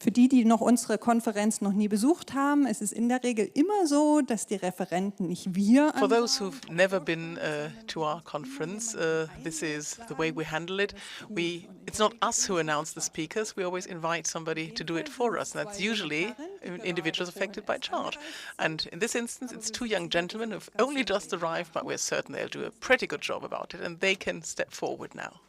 Für die, die noch unsere Konferenz noch nie besucht haben, es ist in der Regel immer so, dass die Referenten nicht wir For those who've never been to our conference, this is the way we handle it. It's not us who announce the speakers. We always invite somebody to do it for us. And that's usually individuals affected by charge. And in this instance, it's two young gentlemen who've only just arrived, but we're certain they'll do a pretty good job about it, and they can step forward now.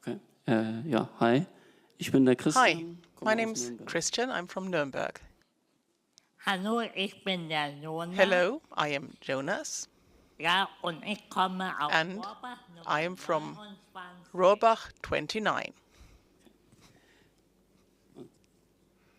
Okay. Ja, hi. Ich bin der Christian. Hi, my name's Christian. I'm from Nuremberg. Hallo, ich bin der Jonas. Hello, I am Jonas. Ja, und ich komme aus And Rohrbach, I am from 29. Rohrbach 29.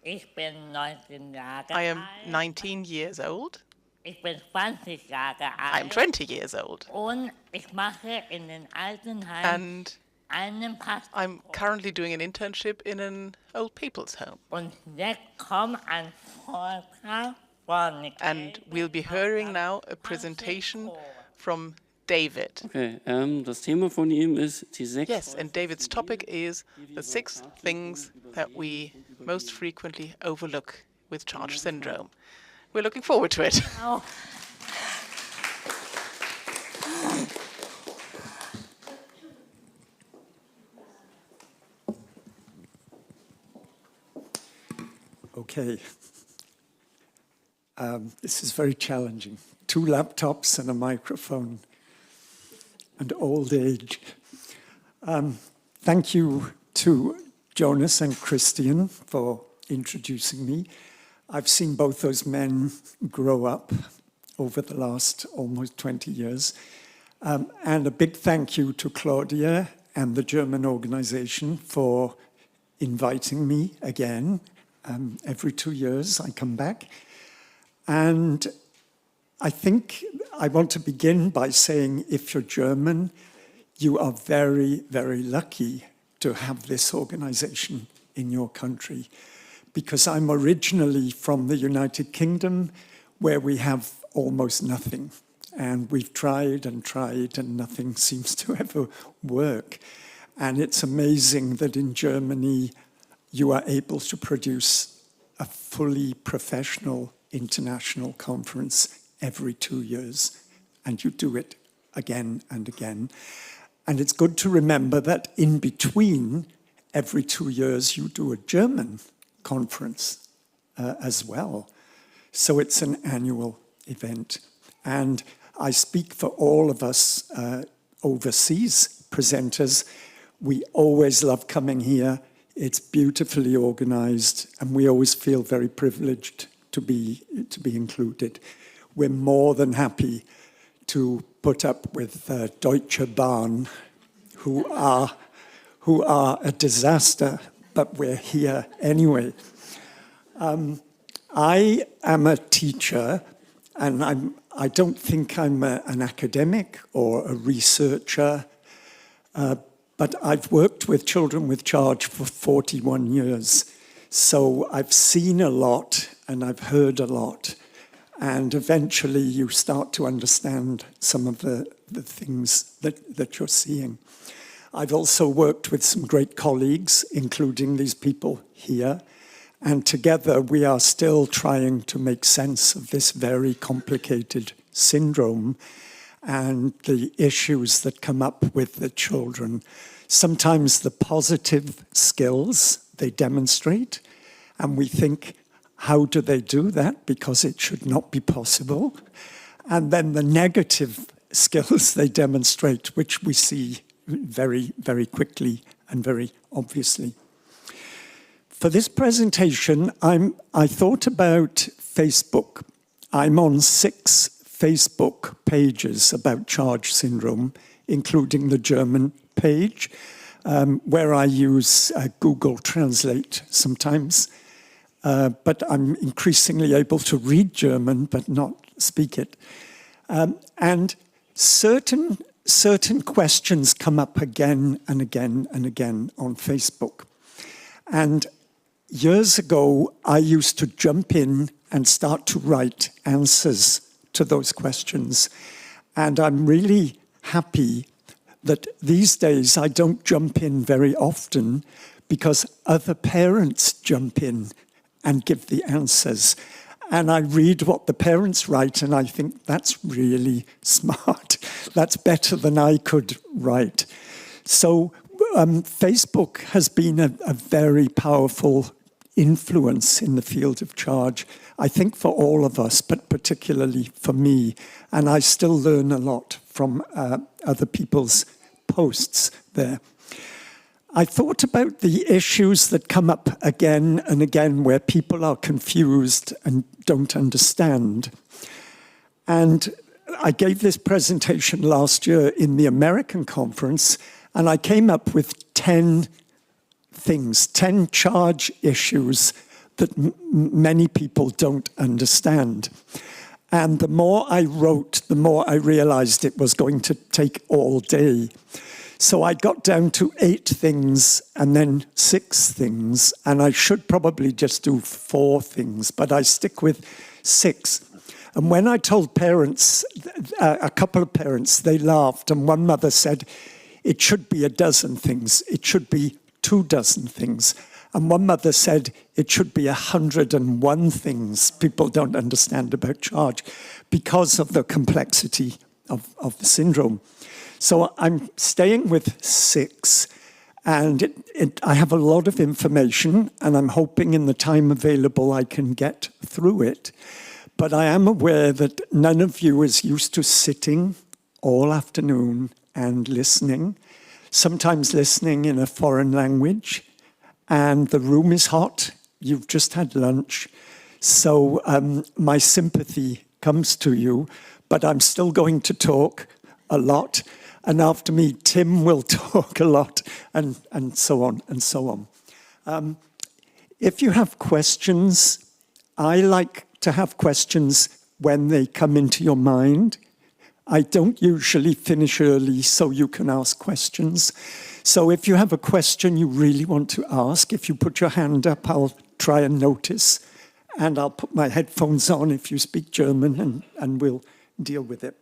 Ich bin 19 Jahre I am alt. 19 years old. Ich bin 20 Jahre I'm alt. 20 years old. Und ich mache in den Altenheim And einen Pastor. I'm currently doing an internship in an old people's home. Und jetzt kommt ein Vortrag von And we'll be hearing now a presentation from David. Okay, das Thema von ihm ist die 6. Yes, and David's topic is the 6 things that we most frequently overlook with charge syndrome. We're looking forward to it. Oh. Okay. This is very challenging. 2 laptops and a microphone and old age. Thank you to Jonas and Christian for introducing me. I've seen both those men grow up over the last almost 20 years. And a big thank you to Claudia and the German organization for inviting me again. Every 2 years I come back. And I think I want to begin by saying if you're German, you are very, very lucky to have this organization in your country. Because I'm originally from the United Kingdom, where we have almost nothing. And we've tried and tried, and nothing seems to ever work. And it's amazing that in Germany, you are able to produce a fully professional international conference every 2 years. And you do it again and again. And it's good to remember that in between, every 2 years, you do a German conference as well. So it's an annual event. And I speak for all of us overseas presenters. We always love coming here. It's beautifully organized, and we always feel very privileged to be included. We're more than happy to put up with Deutsche Bahn, who are a disaster, but we're here anyway. I am a teacher, and I don't think I'm an academic or a researcher, but I've worked with children with charge for 41 years. So I've seen a lot and I've heard a lot. And eventually you start to understand some of the things that you're seeing. I've also worked with some great colleagues, including these people here. And together we are still trying to make sense of this very complicated syndrome and the issues that come up with the children. Sometimes the positive skills they demonstrate, and we think, how do they do that? Because it should not be possible. And then the negative skills they demonstrate, which we see very, very quickly and very obviously. For this presentation, I thought about Facebook. I'm on 6 Facebook pages about charge syndrome, including the German page, where I use Google Translate sometimes. But I'm increasingly able to read German, but not speak it. And certain questions come up again and again and again on Facebook. And years ago, I used to jump in and start to write answers to those questions. And I'm really happy that these days I don't jump in very often because other parents jump in and give the answers. And I read what the parents write and I think that's really smart. That's better than I could write. So Facebook has been a very powerful influence in the field of charge, I think for all of us, but particularly for me. And I still learn a lot from other people's posts there. I thought about the issues that come up again and again where people are confused and don't understand. And I gave this presentation last year in the American conference, and I came up with 10 things, 10 charge issues that many people don't understand. And the more I wrote, the more I realized it was going to take all day. So I got down to 8 things and then 6 things, and I should probably just do 4 things, but I stick with 6. And when I told parents, a couple of parents, they laughed, and one mother said, it should be 12 things, it should be 24 things. And one mother said, it should be 101 things people don't understand about charge because of the complexity of the syndrome. So I'm staying with 6, and I have a lot of information, and I'm hoping in the time available I can get through it. But I am aware that none of you is used to sitting all afternoon and listening, sometimes listening in a foreign language, and the room is hot. You've just had lunch. So my sympathy comes to you, but I'm still going to talk a lot. And after me, Tim will talk a lot, and so on and so on. If you have questions, I like to have questions when they come into your mind. I don't usually finish early so you can ask questions. So if you have a question you really want to ask, if you put your hand up, I'll try and notice. And I'll put my headphones on if you speak German, and we'll deal with it.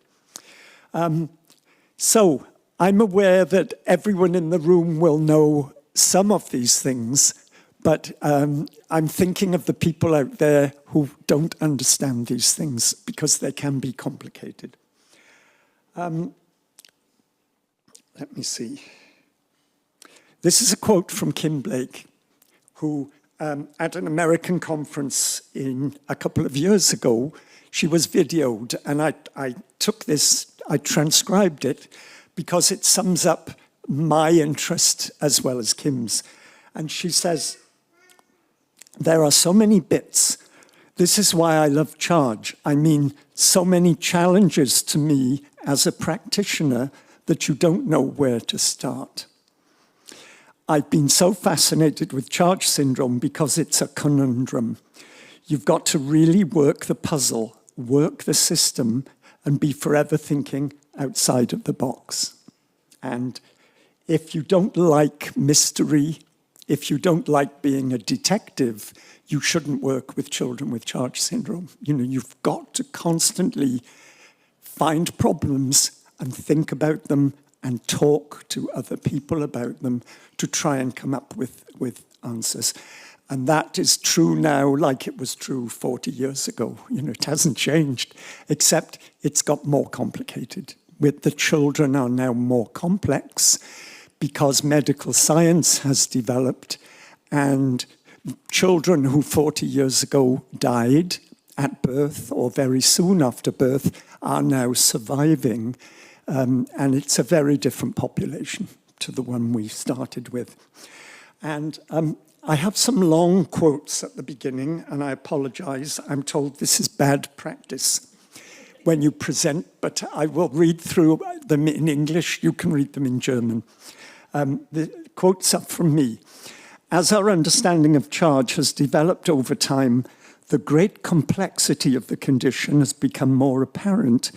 So I'm aware that everyone in the room will know some of these things, but I'm thinking of the people out there who don't understand these things because they can be complicated. Let me see. This is a quote from Kim Blake, who at an American conference a couple of years ago, she was videoed, and I took this, I transcribed it, because it sums up my interest as well as Kim's. And she says, there are so many bits. This is why I love charge. I mean, so many challenges to me as a practitioner that you don't know where to start. I've been so fascinated with charge syndrome because it's a conundrum. You've got to really work the puzzle, work the system, and be forever thinking outside of the box. And if you don't like mystery, if you don't like being a detective, you shouldn't work with children with charge syndrome. You know, you've got to constantly find problems and think about them and talk to other people about them to try and come up with answers. And that is true now like it was true 40 years ago. You know, it hasn't changed, except it's got more complicated. With the children are now more complex because medical science has developed, and children who 40 years ago died at birth or very soon after birth are now surviving. And it's a very different population to the one we started with. And I have some long quotes at the beginning, and I apologize. I'm told this is bad practice when you present, but I will read through them in English. You can read them in German. The quotes are from me. As our understanding of charge has developed over time, the great complexity of the condition has become more apparent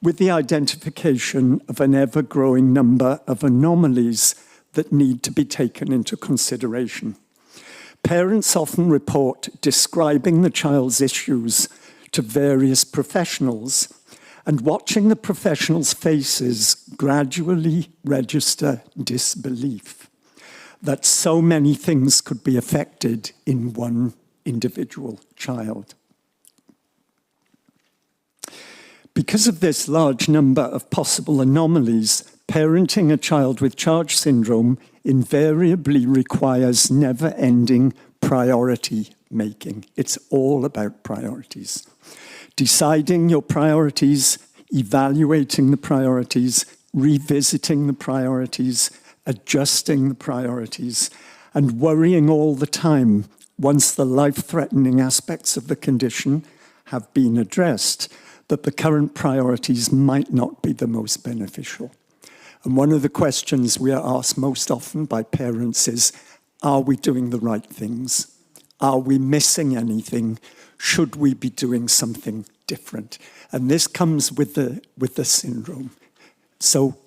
with the identification of an ever-growing number of anomalies that need to be taken into consideration. Parents often report describing the child's issues to various professionals, and watching the professionals' faces gradually register disbelief that so many things could be affected in one individual child. Because of this large number of possible anomalies, parenting a child with Charge syndrome invariably requires never-ending priority making. It's all about priorities. Deciding your priorities, evaluating the priorities, revisiting the priorities, adjusting the priorities, and worrying all the time once the life-threatening aspects of the condition have been addressed, that the current priorities might not be the most beneficial. And one of the questions we are asked most often by parents is, are we doing the right things? Are we missing anything? Should we be doing something different? And this comes with the syndrome. So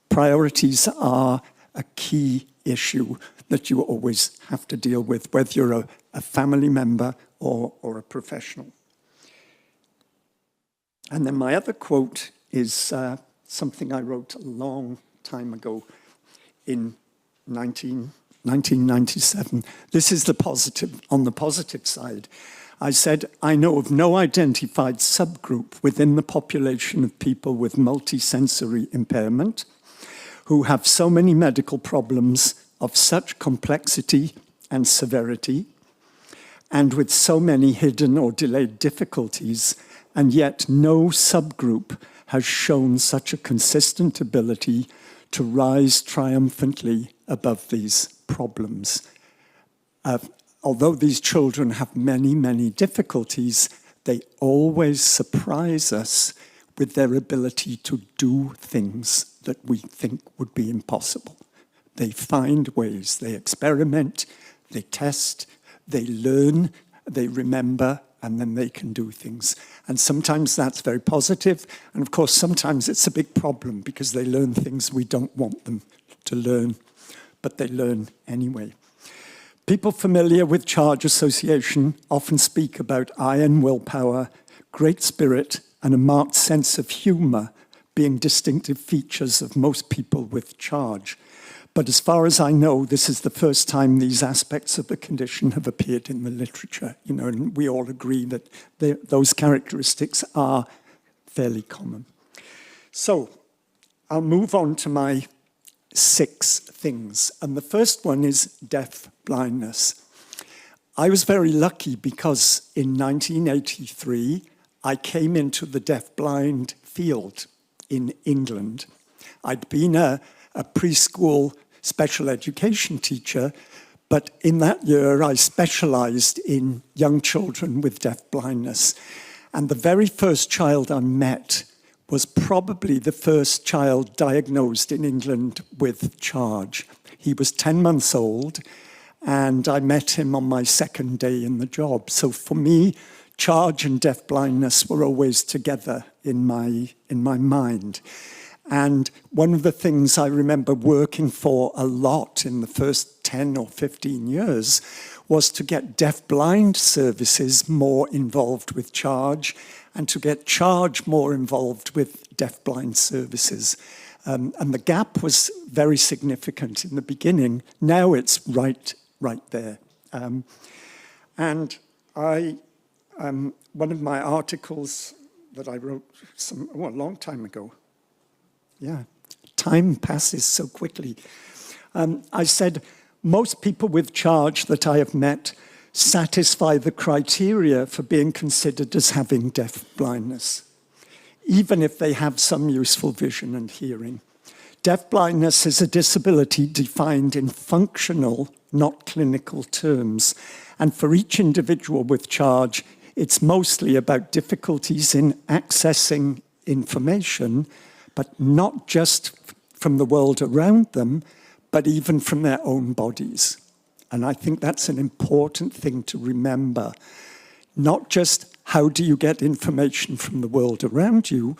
priorities are a key issue that you always have to deal with, whether you're a family member or a professional. And then my other quote is something I wrote a long time ago in 1997. This is the positive, on the positive side. I said, I know of no identified subgroup within the population of people with multisensory impairment who have so many medical problems of such complexity and severity, and with so many hidden or delayed difficulties, and yet no subgroup has shown such a consistent ability to rise triumphantly above these problems. Although these children have many, many difficulties, they always surprise us with their ability to do things that we think would be impossible. They find ways, they experiment, they test, they learn, they remember, and then they can do things. And sometimes that's very positive, and of course sometimes it's a big problem because they learn things we don't want them to learn, but they learn anyway. People familiar with Charge Association often speak about iron willpower, great spirit, and a marked sense of humour being distinctive features of most people with Charge. But as far as I know, this is the first time these aspects of the condition have appeared in the literature, you know, and we all agree that those characteristics are fairly common. So I'll move on to my 6 things. And the first one is deaf blindness. I was very lucky because in 1983, I came into the deaf-blind field in England. I'd been a preschool special education teacher, but in that year I specialized in young children with deaf blindness. And the very first child I met was probably the first child diagnosed in England with Charge. He was 10 months old, and I met him on my second day in the job. So for me, Charge and deaf blindness were always together in my mind. And one of the things I remember working for a lot in the first 10 or 15 years was to get deaf-blind services more involved with Charge and to get Charge more involved with deaf-blind services. And the gap was very significant in the beginning. Now it's right there. And one of my articles that I wrote a long time ago, yeah, time passes so quickly. I said, most people with Charge that I have met satisfy the criteria for being considered as having deaf blindness, even if they have some useful vision and hearing. Deaf blindness is a disability defined in functional, not clinical terms. And for each individual with Charge, it's mostly about difficulties in accessing information, but not just from the world around them, but even from their own bodies. And I think that's an important thing to remember. Not just how do you get information from the world around you,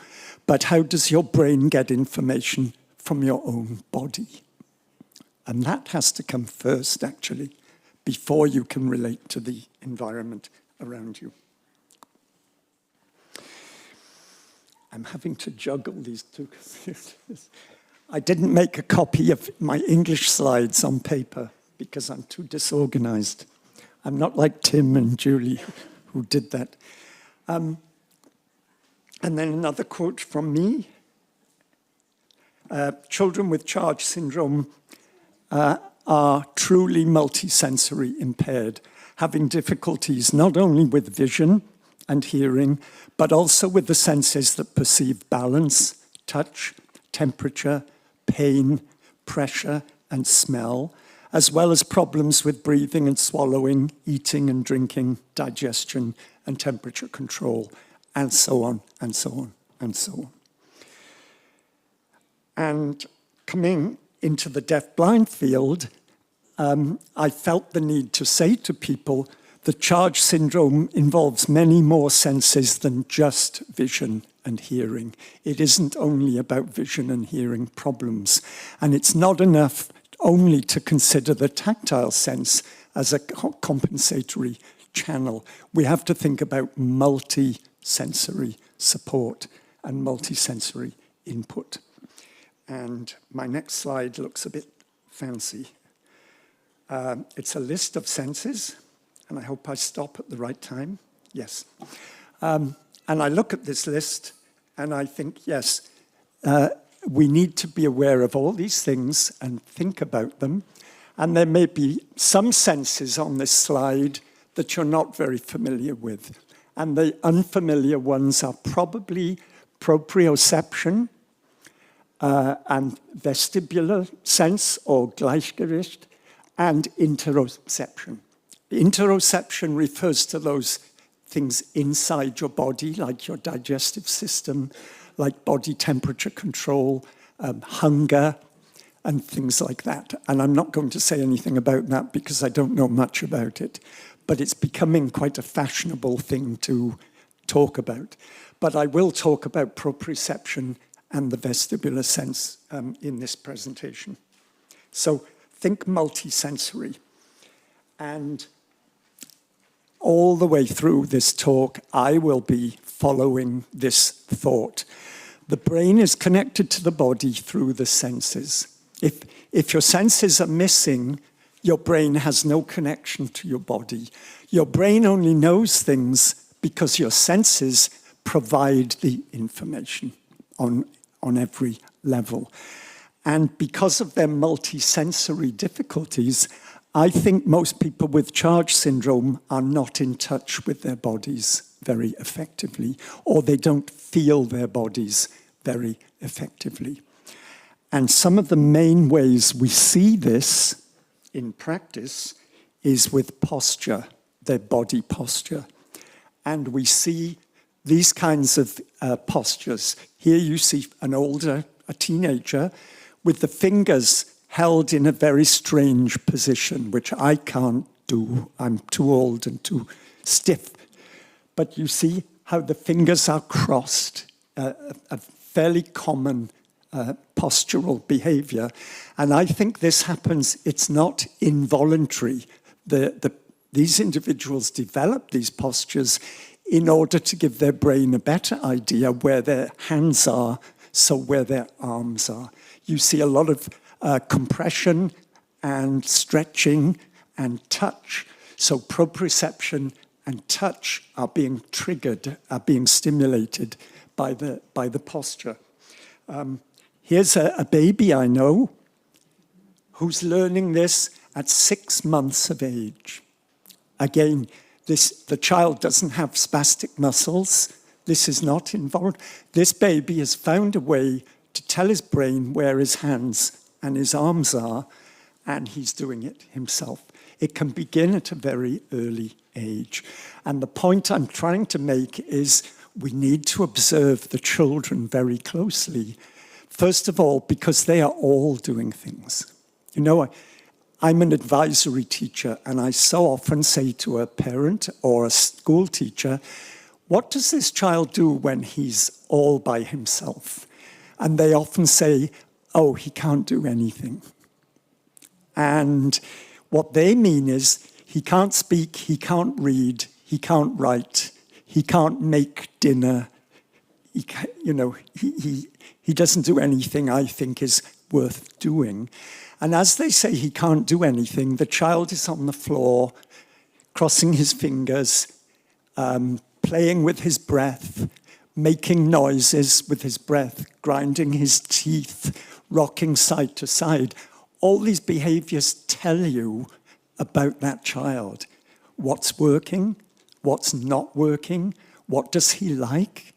but how does your brain get information from your own body? And that has to come first, actually, before you can relate to the environment around you. I'm having to juggle these two computers. I didn't make a copy of my English slides on paper because I'm too disorganized. I'm not like Tim and Julie who did that. And then another quote from me. Children with Charge syndrome are truly multisensory impaired, having difficulties not only with vision and hearing, but also with the senses that perceive balance, touch, temperature, pain, pressure, and smell, as well as problems with breathing and swallowing, eating and drinking, digestion and temperature control, and so on, and so on, and so on. And coming into the deaf-blind field, I felt the need to say to people that Charge syndrome involves many more senses than just vision and hearing. It isn't only about vision and hearing problems. And it's not enough only to consider the tactile sense as a compensatory channel. We have to think about multi-sensory support and multi-sensory input. And my next slide looks a bit fancy. It's a list of senses, and I hope I stop at the right time. Yes. And I look at this list, and I think, yes, we need to be aware of all these things and think about them. And there may be some senses on this slide that you're not very familiar with. And the unfamiliar ones are probably proprioception and vestibular sense or Gleichgewicht, and interoception. Interoception refers to those things inside your body, like your digestive system, like body temperature control, hunger, and things like that. And I'm not going to say anything about that because I don't know much about it, but it's becoming quite a fashionable thing to talk about. But I will talk about proprioception and the vestibular sense in this presentation. So think multisensory. And all the way through this talk, I will be following this thought. The brain is connected to the body through the senses. If your senses are missing, your brain has no connection to your body. Your brain only knows things because your senses provide the information on every level. And because of their multisensory difficulties, I think most people with Charge syndrome are not in touch with their bodies very effectively, or they don't feel their bodies very effectively. And some of the main ways we see this in practice is with posture, their body posture. And we see these kinds of postures. Here you see a teenager, with the fingers held in a very strange position, which I can't do. I'm too old and too stiff. But you see how the fingers are crossed, a fairly common postural behavior. And I think this happens, it's not involuntary. These individuals develop these postures in order to give their brain a better idea where their hands are, so where their arms are. You see a lot of compression and stretching and touch. So proprioception and touch are being triggered, are being stimulated by the posture. Here's a baby I know who's learning this at 6 months of age. Again, the child doesn't have spastic muscles. This is not involved. This baby has found a way to tell his brain where his hands and his arms are, and he's doing it himself. It can begin at a very early age. And the point I'm trying to make is we need to observe the children very closely. First of all, because they are all doing things. You know, I'm an advisory teacher, and I so often say to a parent or a school teacher, what does this child do when he's all by himself? And they often say, oh, he can't do anything. And what they mean is he can't speak, he can't read, he can't write, he can't make dinner. He doesn't do anything I think is worth doing. And as they say he can't do anything, the child is on the floor, crossing his fingers, playing with his breath, making noises with his breath, grinding his teeth, rocking side to side. All these behaviors tell you about that child. What's working, what's not working, what does he like,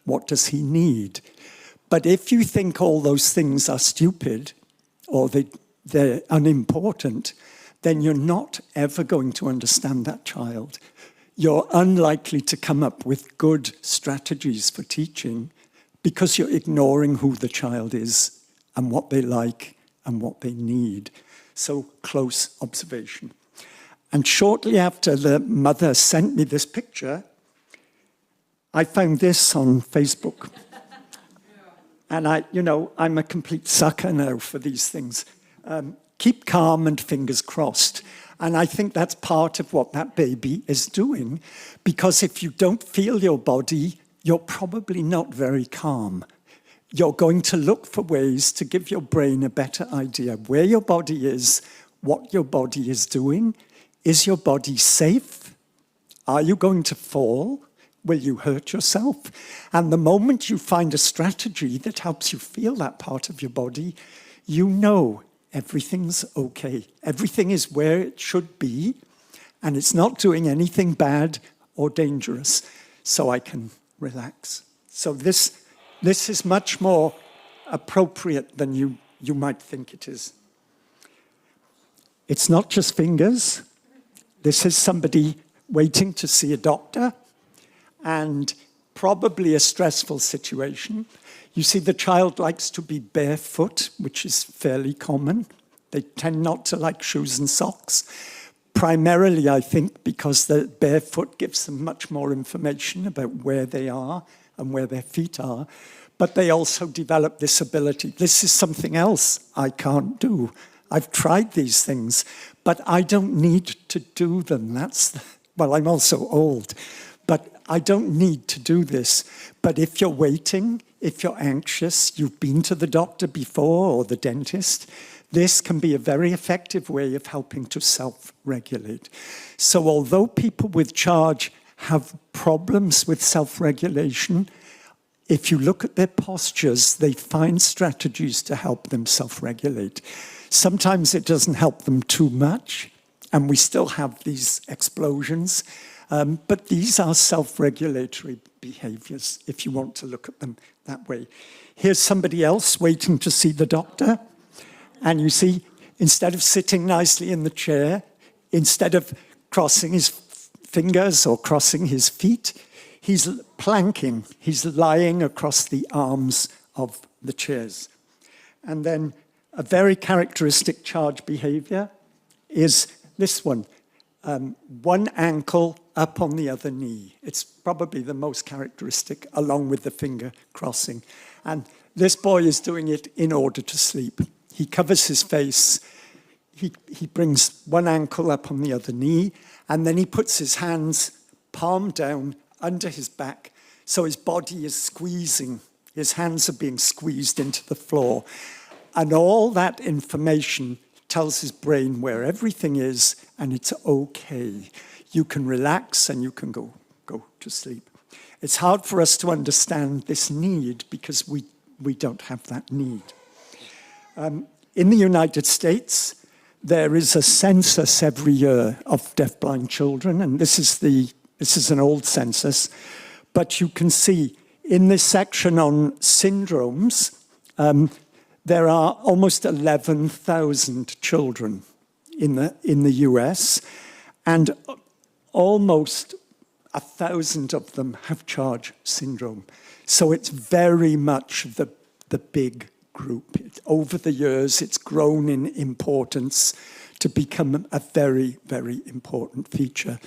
what does he need? But if you think all those things are stupid or they're unimportant, then you're not ever going to understand that child. You're unlikely to come up with good strategies for teaching because you're ignoring who the child is and what they like and what they need. So close observation. And shortly after the mother sent me this picture, I found this on Facebook. And I'm a complete sucker now for these things. Keep calm and fingers crossed. And I think that's part of what that baby is doing, because if you don't feel your body, you're probably not very calm. You're going to look for ways to give your brain a better idea where your body is, what your body is doing. Is your body safe? Are you going to fall? Will you hurt yourself? And the moment you find a strategy that helps you feel that part of your body, you know everything's okay. Everything is where it should be, and it's not doing anything bad or dangerous, so I can relax. So this is much more appropriate than you might think it is. It's not just fingers. This is somebody waiting to see a doctor, and probably a stressful situation. You see, the child likes to be barefoot, which is fairly common. They tend not to like shoes and socks. Primarily, I think, because the barefoot gives them much more information about where they are and where their feet are. But they also develop this ability. This is something else I can't do. I've tried these things, but I don't need to do them. Well, I'm also old, but I don't need to do this. But if you're waiting, if you're anxious, you've been to the doctor before or the dentist, this can be a very effective way of helping to self-regulate. So although people with charge have problems with self-regulation, if you look at their postures, they find strategies to help them self-regulate. Sometimes it doesn't help them too much, and we still have these explosions. But these are self-regulatory behaviors, if you want to look at them that way. Here's somebody else waiting to see the doctor. And you see, instead of sitting nicely in the chair, instead of crossing his fingers or crossing his feet, he's planking. He's lying across the arms of the chairs. And then a very characteristic charge behavior is this one. One ankle up on the other knee. It's probably the most characteristic, along with the finger crossing. And this boy is doing it in order to sleep. He covers his face. He brings one ankle up on the other knee, and then he puts his hands palm down under his back, so his body is squeezing. His hands are being squeezed into the floor. And all that information tells his brain where everything is, and it's okay. You can relax and you can go to sleep. It's hard for us to understand this need because we don't have that need. In the United States, there is a census every year of deafblind children, and this is an old census, but you can see in this section on syndromes, there are almost 11,000 children in the US, and almost 1,000 of them have charge syndrome. So it's very much the big group. Over the years, it's grown in importance to become a very, very important feature.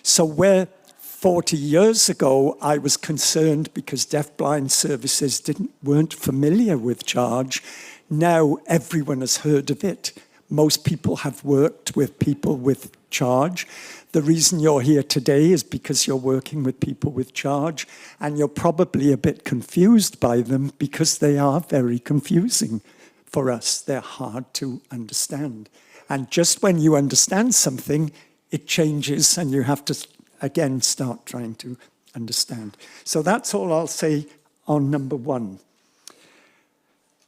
So where 40 years ago I was concerned because deafblind services weren't familiar with charge, now everyone has heard of it. Most people have worked with people with charge. The reason you're here today is because you're working with people with charge, and you're probably a bit confused by them because they are very confusing for us. They're hard to understand. And just when you understand something, it changes and you have to, again, start trying to understand. So that's all I'll say on number one.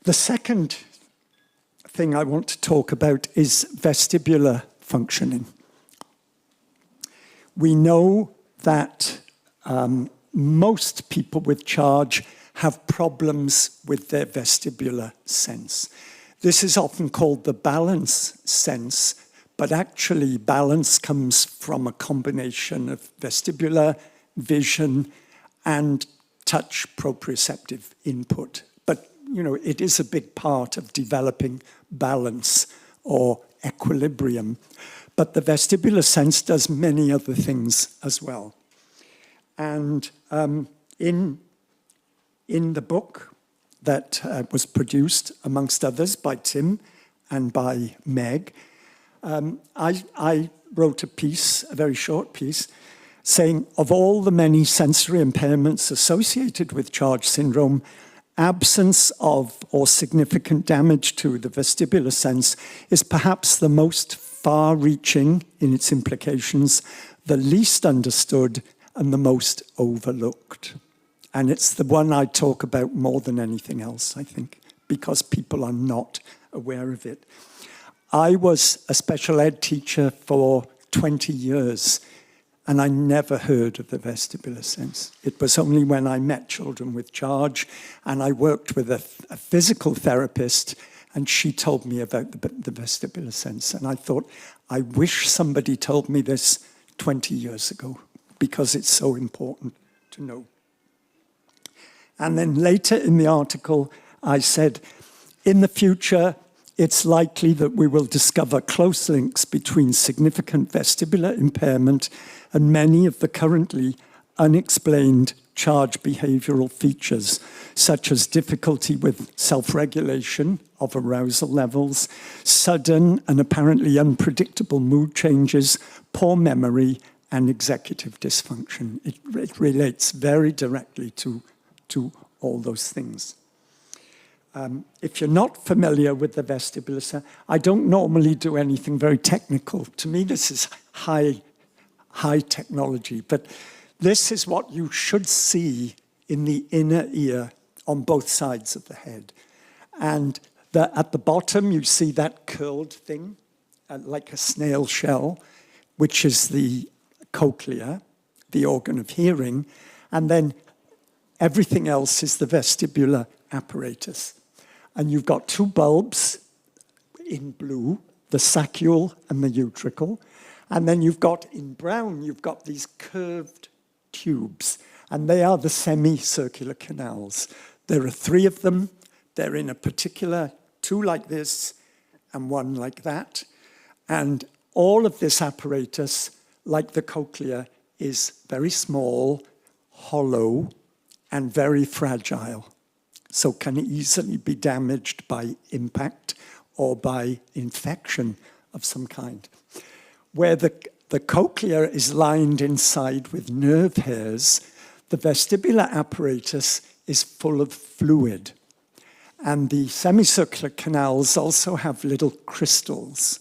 The second thing I want to talk about is vestibular functioning. We know that most people with charge have problems with their vestibular sense. This is often called the balance sense, but actually balance comes from a combination of vestibular, vision, and touch proprioceptive input. But, you know, it is a big part of developing balance or equilibrium. But the vestibular sense does many other things as well. And in the book that was produced, amongst others, by Tim and by Meg, I wrote a piece, a very short piece, saying of all the many sensory impairments associated with charge syndrome, absence of or significant damage to the vestibular sense is perhaps the most far-reaching in its implications, the least understood, and the most overlooked. And it's the one I talk about more than anything else, I think, because people are not aware of it. I was a special ed teacher for 20 years, and I never heard of the vestibular sense. It was only when I met children with charge, and I worked with a physical therapist, and she told me about the vestibular sense. And I thought, I wish somebody told me this 20 years ago, because it's so important to know. And then later in the article, I said, in the future, it's likely that we will discover close links between significant vestibular impairment and many of the currently unexplained charge behavioral features, such as difficulty with self-regulation of arousal levels, sudden and apparently unpredictable mood changes, poor memory, and executive dysfunction. It relates very directly to all those things. If you're not familiar with the vestibular sense, I don't normally do anything very technical. To me, this is high technology, but this is what you should see in the inner ear on both sides of the head. And at the bottom, you see that curled thing, like a snail shell, which is the cochlea, the organ of hearing, and then everything else is the vestibular apparatus. And you've got two bulbs in blue, the saccule and the utricle. And then you've got, in brown, you've got these curved tubes. And they are the semicircular canals. There are 3 of them. They're in a particular, 2 like this and 1 like that. And all of this apparatus, like the cochlea, is very small, hollow, and very fragile. So can easily be damaged by impact or by infection of some kind. Where the cochlea is lined inside with nerve hairs, the vestibular apparatus is full of fluid. And the semicircular canals also have little crystals.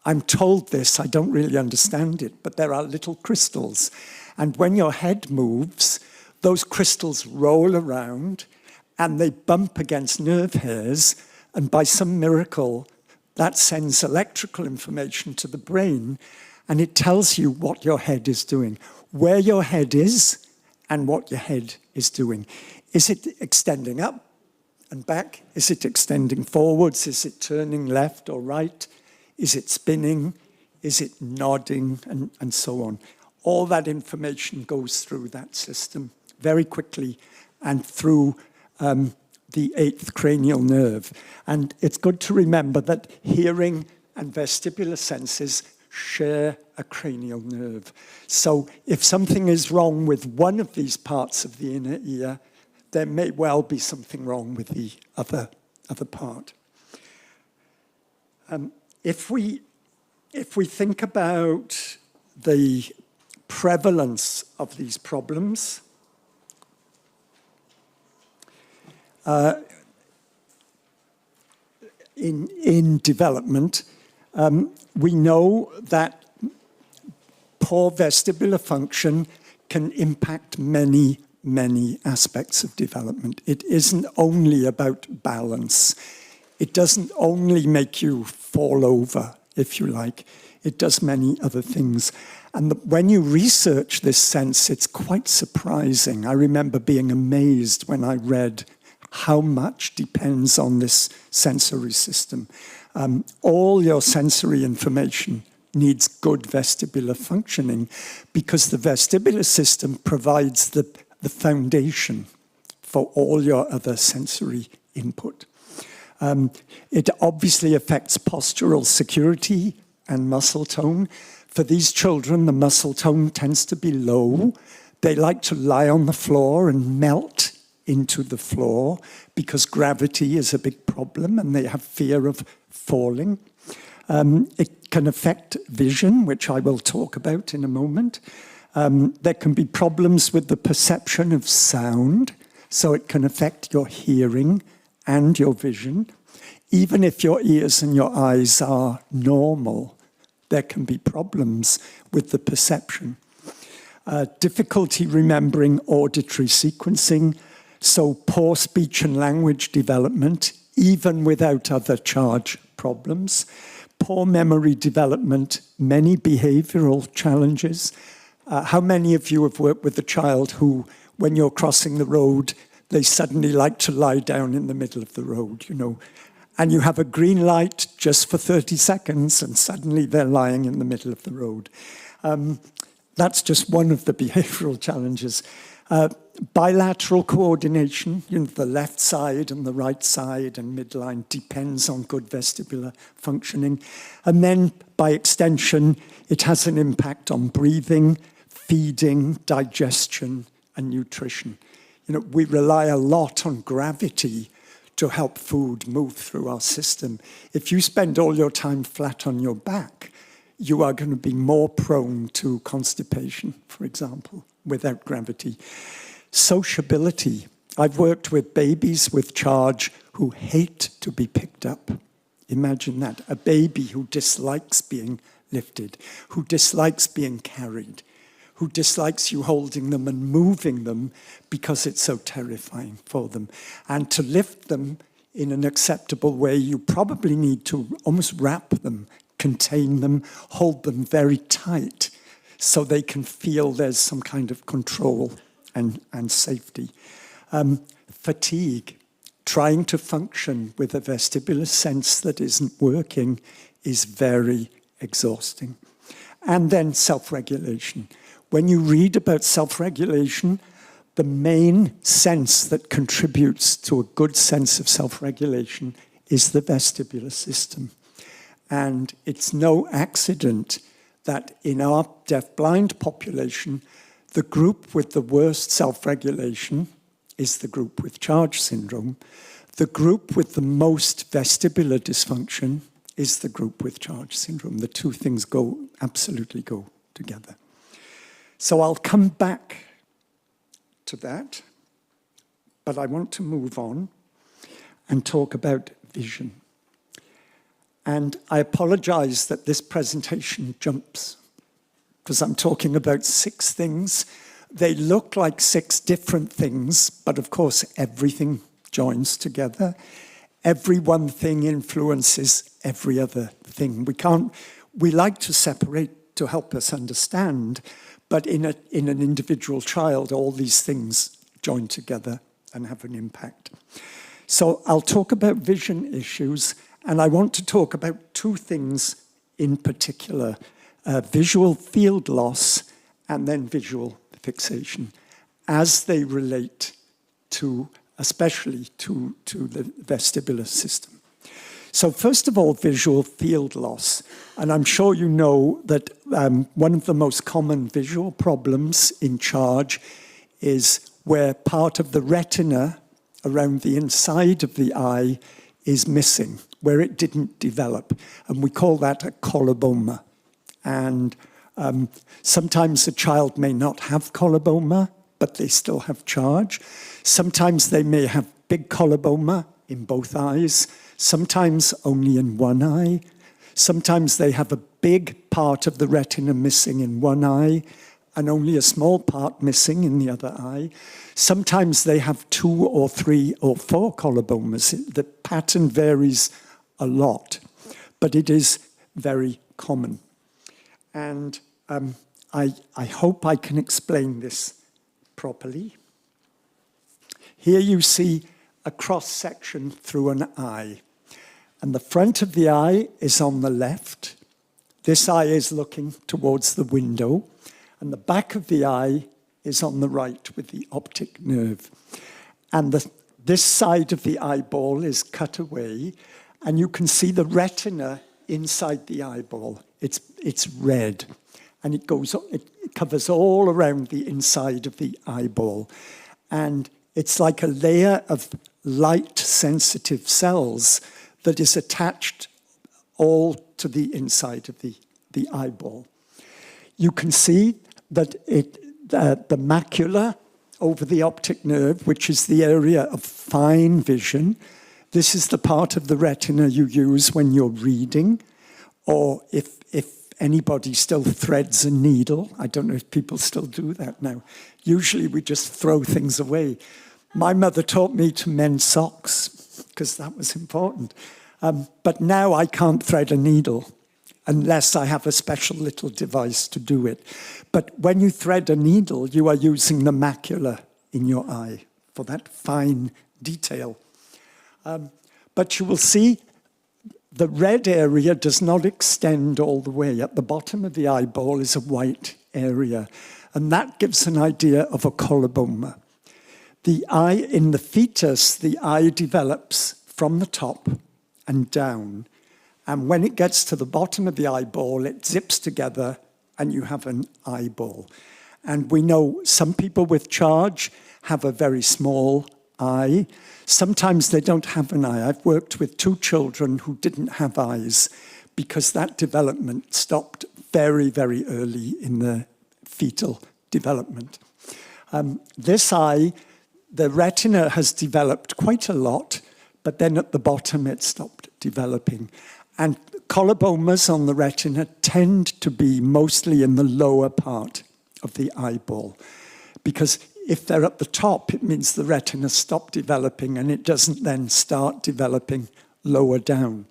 I'm told this, I don't really understand it, but there are little crystals. And when your head moves, those crystals roll around and they bump against nerve hairs, and by some miracle, that sends electrical information to the brain, and it tells you what your head is doing, where your head is, and what your head is doing. Is it extending up and back? Is it extending forwards? Is it turning left or right? Is it spinning? Is it nodding? And so on. All that information goes through that system very quickly and through the 8th cranial nerve. And it's good to remember that hearing and vestibular senses share a cranial nerve. So if something is wrong with one of these parts of the inner ear, there may well be something wrong with the other part. If we think about the prevalence of these problems, in development, we know that poor vestibular function can impact many aspects of development. It isn't only about balance. It doesn't only make you fall over, if you like. It does many other things. And when you research this sense, it's quite surprising. I remember being amazed when I read how much depends on this sensory system. All your sensory information needs good vestibular functioning because the vestibular system provides the foundation for all your other sensory input. It obviously affects postural security and muscle tone. For these children, the muscle tone tends to be low. They like to lie on the floor and melt into the floor because gravity is a big problem and they have fear of falling. It can affect vision, which I will talk about in a moment. There can be problems with the perception of sound, so it can affect your hearing and your vision. Even if your ears and your eyes are normal, there can be problems with the perception. Difficulty remembering auditory sequencing, so poor speech and language development, even without other charge problems. Poor memory development, many behavioral challenges. How many of you have worked with a child who, when you're crossing the road, they suddenly like to lie down in the middle of the road, you know, and you have a green light just for 30 seconds and suddenly they're lying in the middle of the road. That's just one of the behavioral challenges. Bilateral coordination, you know, the left side and the right side and midline depends on good vestibular functioning. And then by extension, it has an impact on breathing, feeding, digestion, and nutrition. You know, we rely a lot on gravity to help food move through our system. If you spend all your time flat on your back, you are going to be more prone to constipation, for example, without gravity. Sociability. I've worked with babies with charge who hate to be picked up. Imagine that, a baby who dislikes being lifted, who dislikes being carried, who dislikes you holding them and moving them because it's so terrifying for them. And to lift them in an acceptable way, you probably need to almost wrap them, contain them, hold them very tight so they can feel there's some kind of control and safety. Fatigue. Trying to function with a vestibular sense that isn't working is very exhausting. And then self-regulation. When you read about self-regulation, the main sense that contributes to a good sense of self-regulation is the vestibular system. And it's no accident that in our deaf-blind population, the group with the worst self-regulation is the group with charge syndrome. The group with the most vestibular dysfunction is the group with charge syndrome. The two things absolutely go together. So I'll come back to that, but I want to move on and talk about vision. And I apologize that this presentation jumps, because I'm talking about 6 things. They look like 6 different things, but of course everything joins together. Every one thing influences every other thing. We like to separate to help us understand, but in an individual child, all these things join together and have an impact. So I'll talk about vision issues, and I want to talk about 2 things in particular. Visual field loss and then visual fixation as they relate to, especially to the vestibular system. So first of all, visual field loss. And I'm sure you know that one of the most common visual problems in charge is where part of the retina around the inside of the eye is missing, where it didn't develop. And we call that a coloboma. And sometimes a child may not have coloboma, but they still have charge. Sometimes they may have big coloboma in both eyes, sometimes only in one eye. Sometimes they have a big part of the retina missing in one eye and only a small part missing in the other eye. Sometimes they have 2 or 3 or 4 colobomas. The pattern varies a lot, but it is very common. And I hope I can explain this properly. Here you see a cross-section through an eye. And the front of the eye is on the left. This eye is looking towards the window. And the back of the eye is on the right with the optic nerve. And this side of the eyeball is cut away. And you can see the retina inside the eyeball. It's red. And it covers all around the inside of the eyeball. And it's like a layer of light-sensitive cells that is attached all to the inside of the eyeball. You can see that the macula over the optic nerve, which is the area of fine vision, this is the part of the retina you use when you're reading, or if anybody still threads a needle. I don't know if people still do that now. Usually we just throw things away. My mother taught me to mend socks, because that was important. But now I can't thread a needle unless I have a special little device to do it. But when you thread a needle, you are using the macula in your eye for that fine detail. But you will see the red area does not extend all the way. At the bottom of the eyeball is a white area, and that gives an idea of a coloboma. The eye, in the fetus, the eye develops from the top and down. And when it gets to the bottom of the eyeball, it zips together and you have an eyeball. And we know some people with charge have a very small eye. Sometimes they don't have an eye. I've worked with 2 children who didn't have eyes because that development stopped very, very early in the fetal development. This eye, the retina has developed quite a lot, but then at the bottom it stopped developing. And colobomas on the retina tend to be mostly in the lower part of the eyeball, because if they're at the top, it means the retina stopped developing and it doesn't then start developing lower down.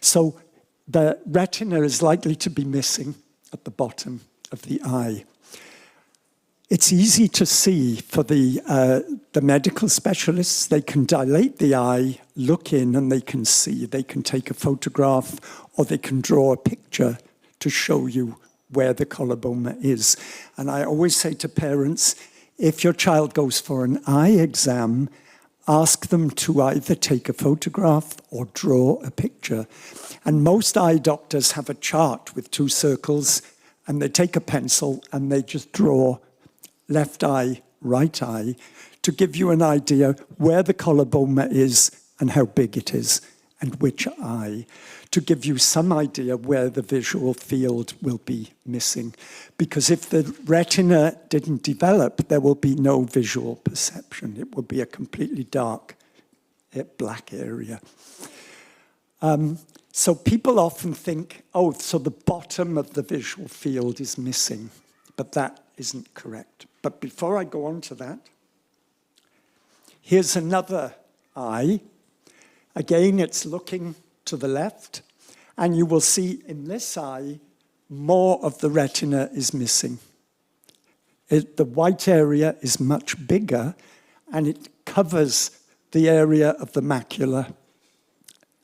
So the retina is likely to be missing at the bottom of the eye. It's easy to see for the medical specialists. They can dilate the eye, look in, and they can see. They can take a photograph or they can draw a picture to show you where the coloboma is. And I always say to parents, if your child goes for an eye exam, ask them to either take a photograph or draw a picture. And most eye doctors have a chart with 2 circles, and they take a pencil and they just draw left eye, right eye, to give you an idea where the coloboma is and how big it is, and which eye, to give you some idea where the visual field will be missing. Because if the retina didn't develop, there will be no visual perception. It will be a completely dark, black area. So people often think, oh, so the bottom of the visual field is missing, but that isn't correct. But before I go on to that, here's another eye. Again, it's looking to the left, and you will see in this eye, more of the retina is missing. The white area is much bigger, and it covers the area of the macula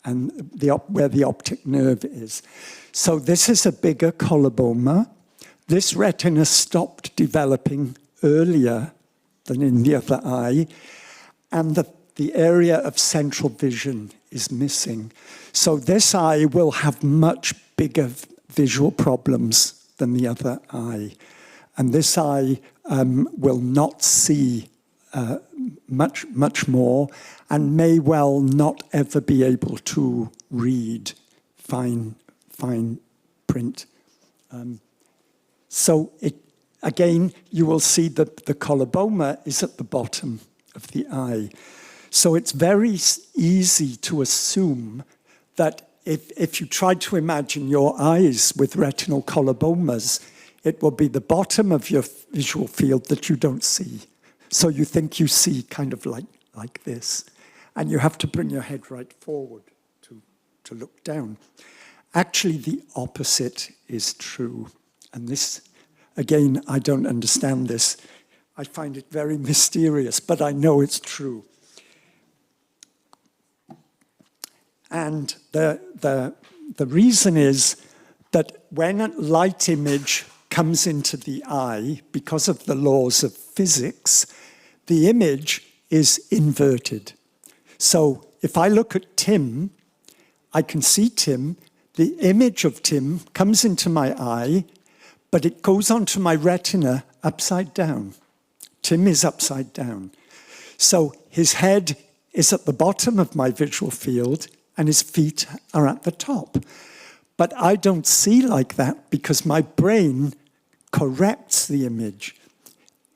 and where the optic nerve is. So this is a bigger coloboma. This retina stopped developing earlier than in the other eye, and the area of central vision is missing. So this eye will have much bigger visual problems than the other eye. And this eye will not see much more, and may well not ever be able to read fine print. So again, you will see that the coloboma is at the bottom of the eye. So it's very easy to assume that if you try to imagine your eyes with retinal colobomas, it will be the bottom of your visual field that you don't see. So you think you see kind of like this. And you have to bring your head right forward to look down. Actually, the opposite is true. And this, again, I don't understand this. I find it very mysterious, but I know it's true. And the reason is that when a light image comes into the eye, because of the laws of physics, the image is inverted. So if I look at Tim, I can see Tim. The image of Tim comes into my eye, but it goes onto my retina upside down. Tim is upside down. So his head is at the bottom of my visual field, and his feet are at the top. But I don't see like that because my brain corrects the image.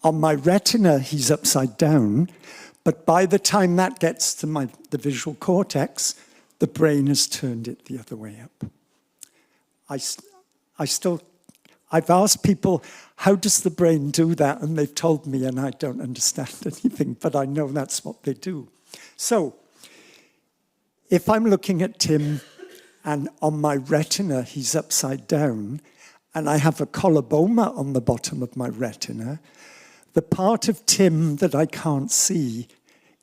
On my retina, he's upside down, but by the time that gets to the visual cortex, the brain has turned it the other way up. I've asked people, how does the brain do that? And they've told me, and I don't understand anything, but I know that's what they do. So, if I'm looking at Tim, and on my retina, he's upside down, and I have a coloboma on the bottom of my retina, the part of Tim that I can't see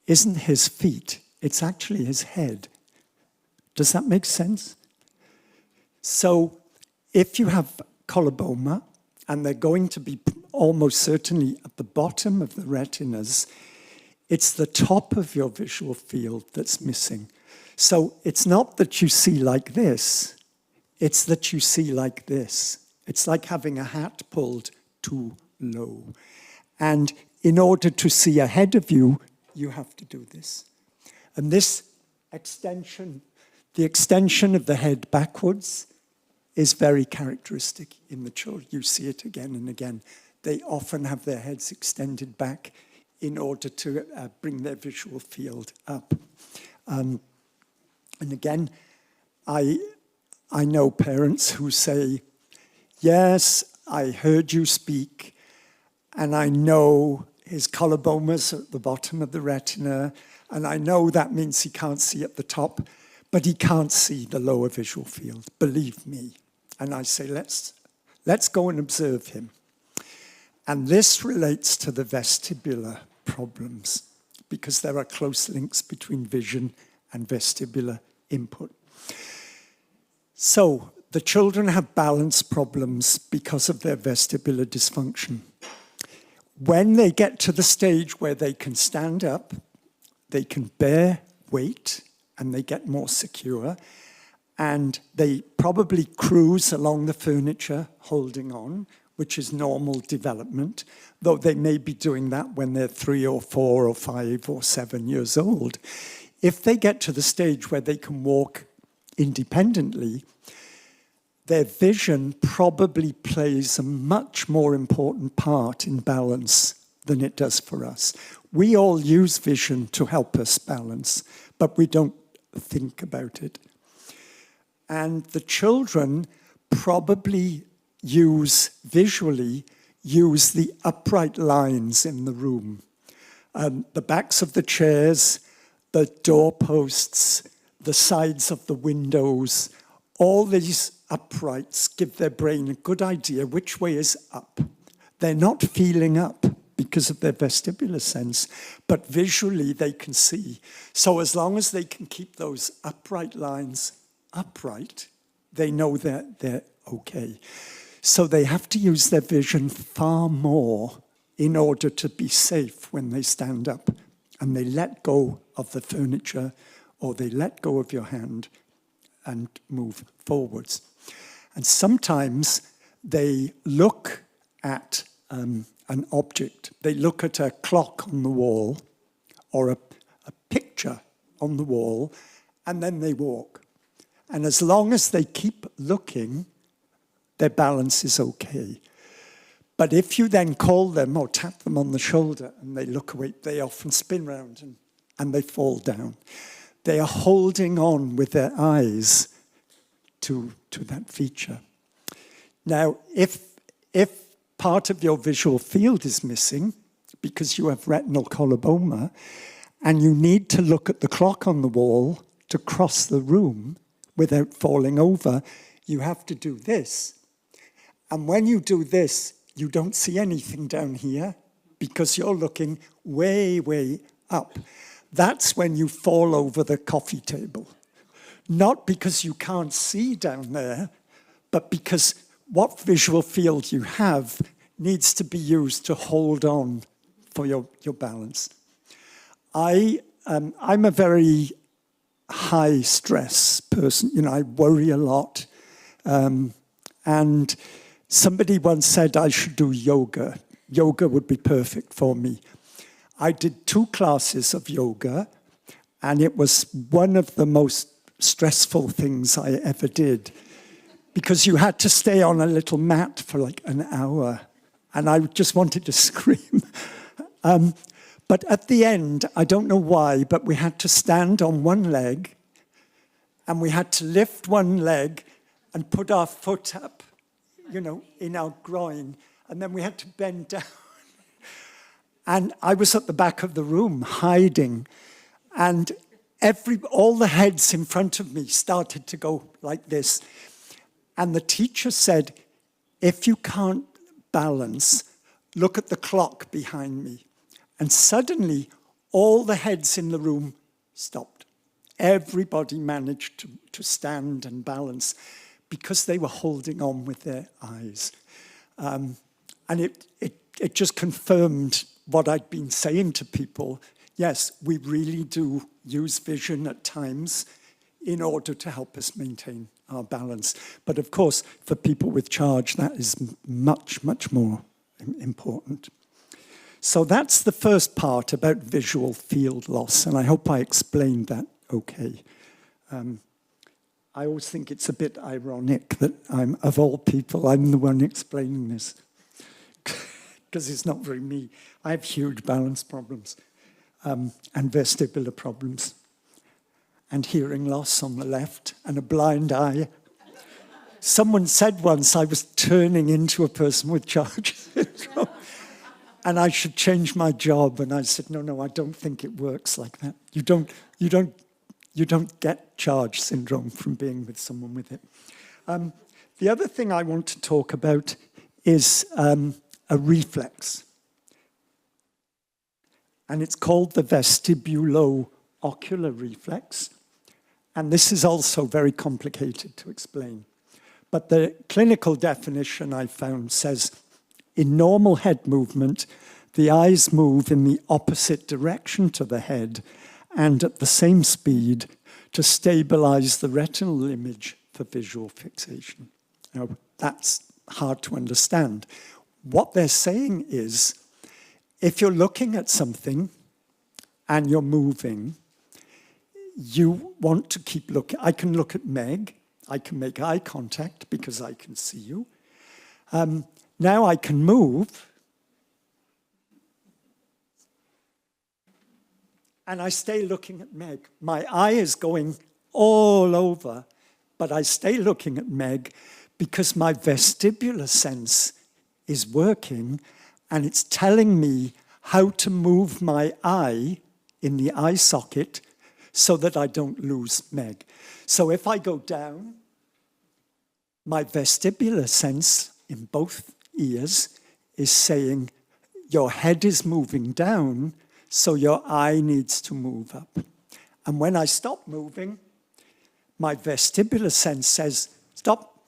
isn't his feet, it's actually his head. Does that make sense? So if you have coloboma, and they're going to be almost certainly at the bottom of the retinas, it's the top of your visual field that's missing. So it's not that you see like this, it's that you see like this. It's like having a hat pulled too low. And in order to see ahead of you, you have to do this. And this extension, the extension of the head backwards, is very characteristic in the children. You see it again and again. They often have their heads extended back in order to bring their visual field up. And again, I know parents who say, yes, I heard you speak, and I know his coloboma's at the bottom of the retina, and I know that means he can't see at the top, but he can't see the lower visual field, believe me. And I say, let's go and observe him. And this relates to the vestibular problems, because there are close links between vision and vestibular input. So the children have balance problems because of their vestibular dysfunction. When they get to the stage where they can stand up, they can bear weight, and they get more secure, and they probably cruise along the furniture holding on, which is normal development, though they may be doing that when they're 3 or 4 or 5 or 7 years old. If they get to the stage where they can walk independently, their vision probably plays a much more important part in balance than it does for us. We all use vision to help us balance, but we don't think about it. And the children probably visually use the upright lines in the room. The backs of the chairs, the doorposts, the sides of the windows, all these uprights give their brain a good idea which way is up. They're not feeling up because of their vestibular sense, but visually they can see. So as long as they can keep those upright lines upright, they know that they're okay. So they have to use their vision far more in order to be safe when they stand up, and they let go of the furniture or they let go of your hand and move forwards. And sometimes they look at an object. They look at a clock on the wall or a picture on the wall, and then they walk. And as long as they keep looking, their balance is okay. But if you then call them or tap them on the shoulder and they look away, they often spin round and they fall down. They are holding on with their eyes to that feature. Now, if part of your visual field is missing because you have retinal coloboma and you need to look at the clock on the wall to cross the room without falling over, you have to do this. And when you do this, you don't see anything down here because you're looking way, way up. That's when you fall over the coffee table. Not because you can't see down there, but because what visual field you have needs to be used to hold on for your balance. I'm a very high stress person. You know, I worry a lot. And somebody once said I should do yoga. Yoga would be perfect for me. I did 2 classes of yoga, and it was one of the most stressful things I ever did, because you had to stay on a little mat for like an hour, and I just wanted to scream. But at the end, I don't know why, but we had to stand on one leg, and we had to lift one leg and put our foot up, you know, in our groin, and then we had to bend down. And I was at the back of the room hiding, and all the heads in front of me started to go like this. And the teacher said, if you can't balance, look at the clock behind me. And suddenly, all the heads in the room stopped. Everybody managed to stand and balance because they were holding on with their eyes. And it just confirmed what I'd been saying to people. Yes, we really do use vision at times in order to help us maintain our balance. But of course, for people with charge, that is much, much more important. So that's the first part about visual field loss, and I hope I explained that okay. I always think it's a bit ironic that of all people, I'm the one explaining this, because it's not very me. I have huge balance problems and vestibular problems and hearing loss on the left and a blind eye. Someone said once I was turning into a person with charge syndrome and I should change my job. And I said, no, I don't think it works like that. You don't get charge syndrome from being with someone with it. The other thing I want to talk about is a reflex. And it's called the vestibulo-ocular reflex. And this is also very complicated to explain. But the clinical definition I found says, in normal head movement, the eyes move in the opposite direction to the head and at the same speed to stabilize the retinal image for visual fixation. Now, that's hard to understand. What they're saying is, if you're looking at something and you're moving, you want to keep looking. I can look at Meg. I can make eye contact because I can see you. Now I can move. And I stay looking at Meg. My eye is going all over, but I stay looking at Meg because my vestibular sense is working and it's telling me how to move my eye in the eye socket so that I don't lose Meg. So if I go down, my vestibular sense in both ears is saying your head is moving down, so your eye needs to move up. And when I stop moving, my vestibular sense says, stop,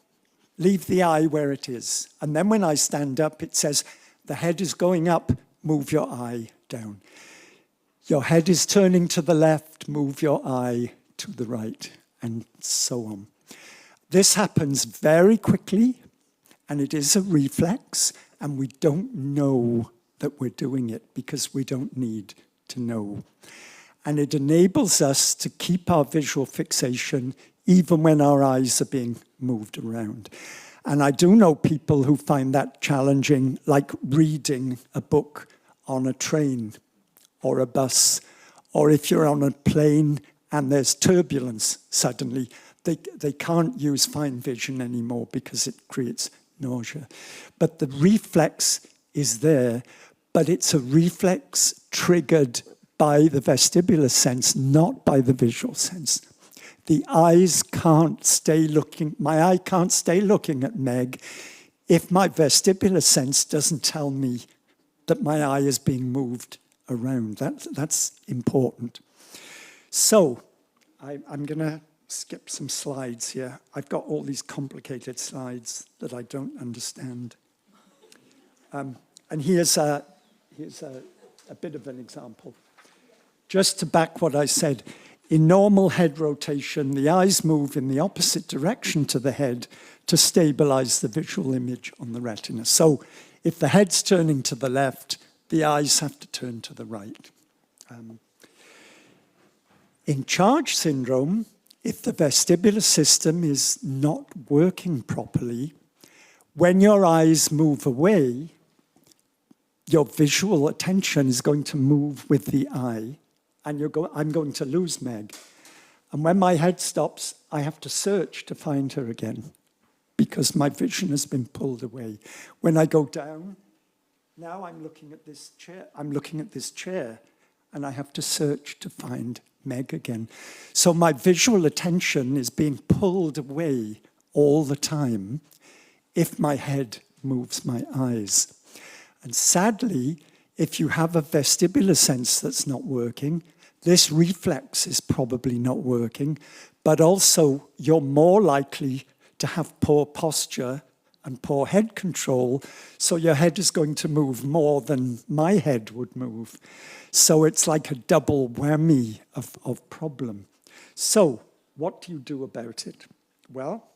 leave the eye where it is. And then when I stand up, it says, the head is going up, move your eye down. Your head is turning to the left, move your eye to the right, and so on. This happens very quickly, and it is a reflex, and we don't know that we're doing it because we don't need to know. And it enables us to keep our visual fixation even when our eyes are being moved around. And I do know people who find that challenging, like reading a book on a train or a bus, or if you're on a plane and there's turbulence suddenly, they can't use fine vision anymore because it creates nausea. But the reflex is there, but it's a reflex triggered by the vestibular sense, not by the visual sense. The eyes can't stay looking, my eye can't stay looking at Meg if my vestibular sense doesn't tell me that my eye is being moved around. That's important. So, I'm going to skip some slides here. I've got all these complicated slides that I don't understand. And here's a bit of an example. Just to back what I said, in normal head rotation, the eyes move in the opposite direction to the head to stabilize the visual image on the retina. So if the head's turning to the left, the eyes have to turn to the right. In charge syndrome, if the vestibular system is not working properly, when your eyes move away, your visual attention is going to move with the eye, and I'm going to lose Meg. And when my head stops, I have to search to find her again because my vision has been pulled away. When I go down, now I'm looking at this chair, and I have to search to find Meg again. So my visual attention is being pulled away all the time if my head moves my eyes. And sadly, if you have a vestibular sense that's not working, this reflex is probably not working, but also you're more likely to have poor posture and poor head control, so your head is going to move more than my head would move. So it's like a double whammy of problem. So what do you do about it? Well,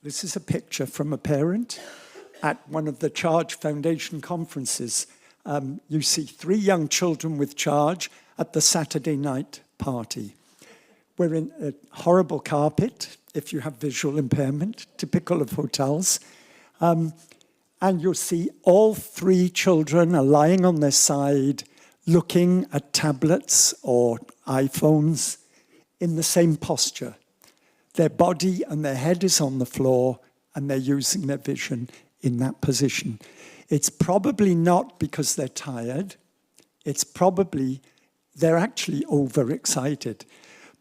this is a picture from a parent at one of the Charge Foundation conferences. You see 3 young children with Charge at the Saturday night party. We're in a horrible carpet, if you have visual impairment, typical of hotels. And you'll see all 3 children are lying on their side, looking at tablets or iPhones in the same posture. Their body and their head is on the floor, and they're using their vision in that position. It's probably not because they're tired. It's probably they're actually overexcited.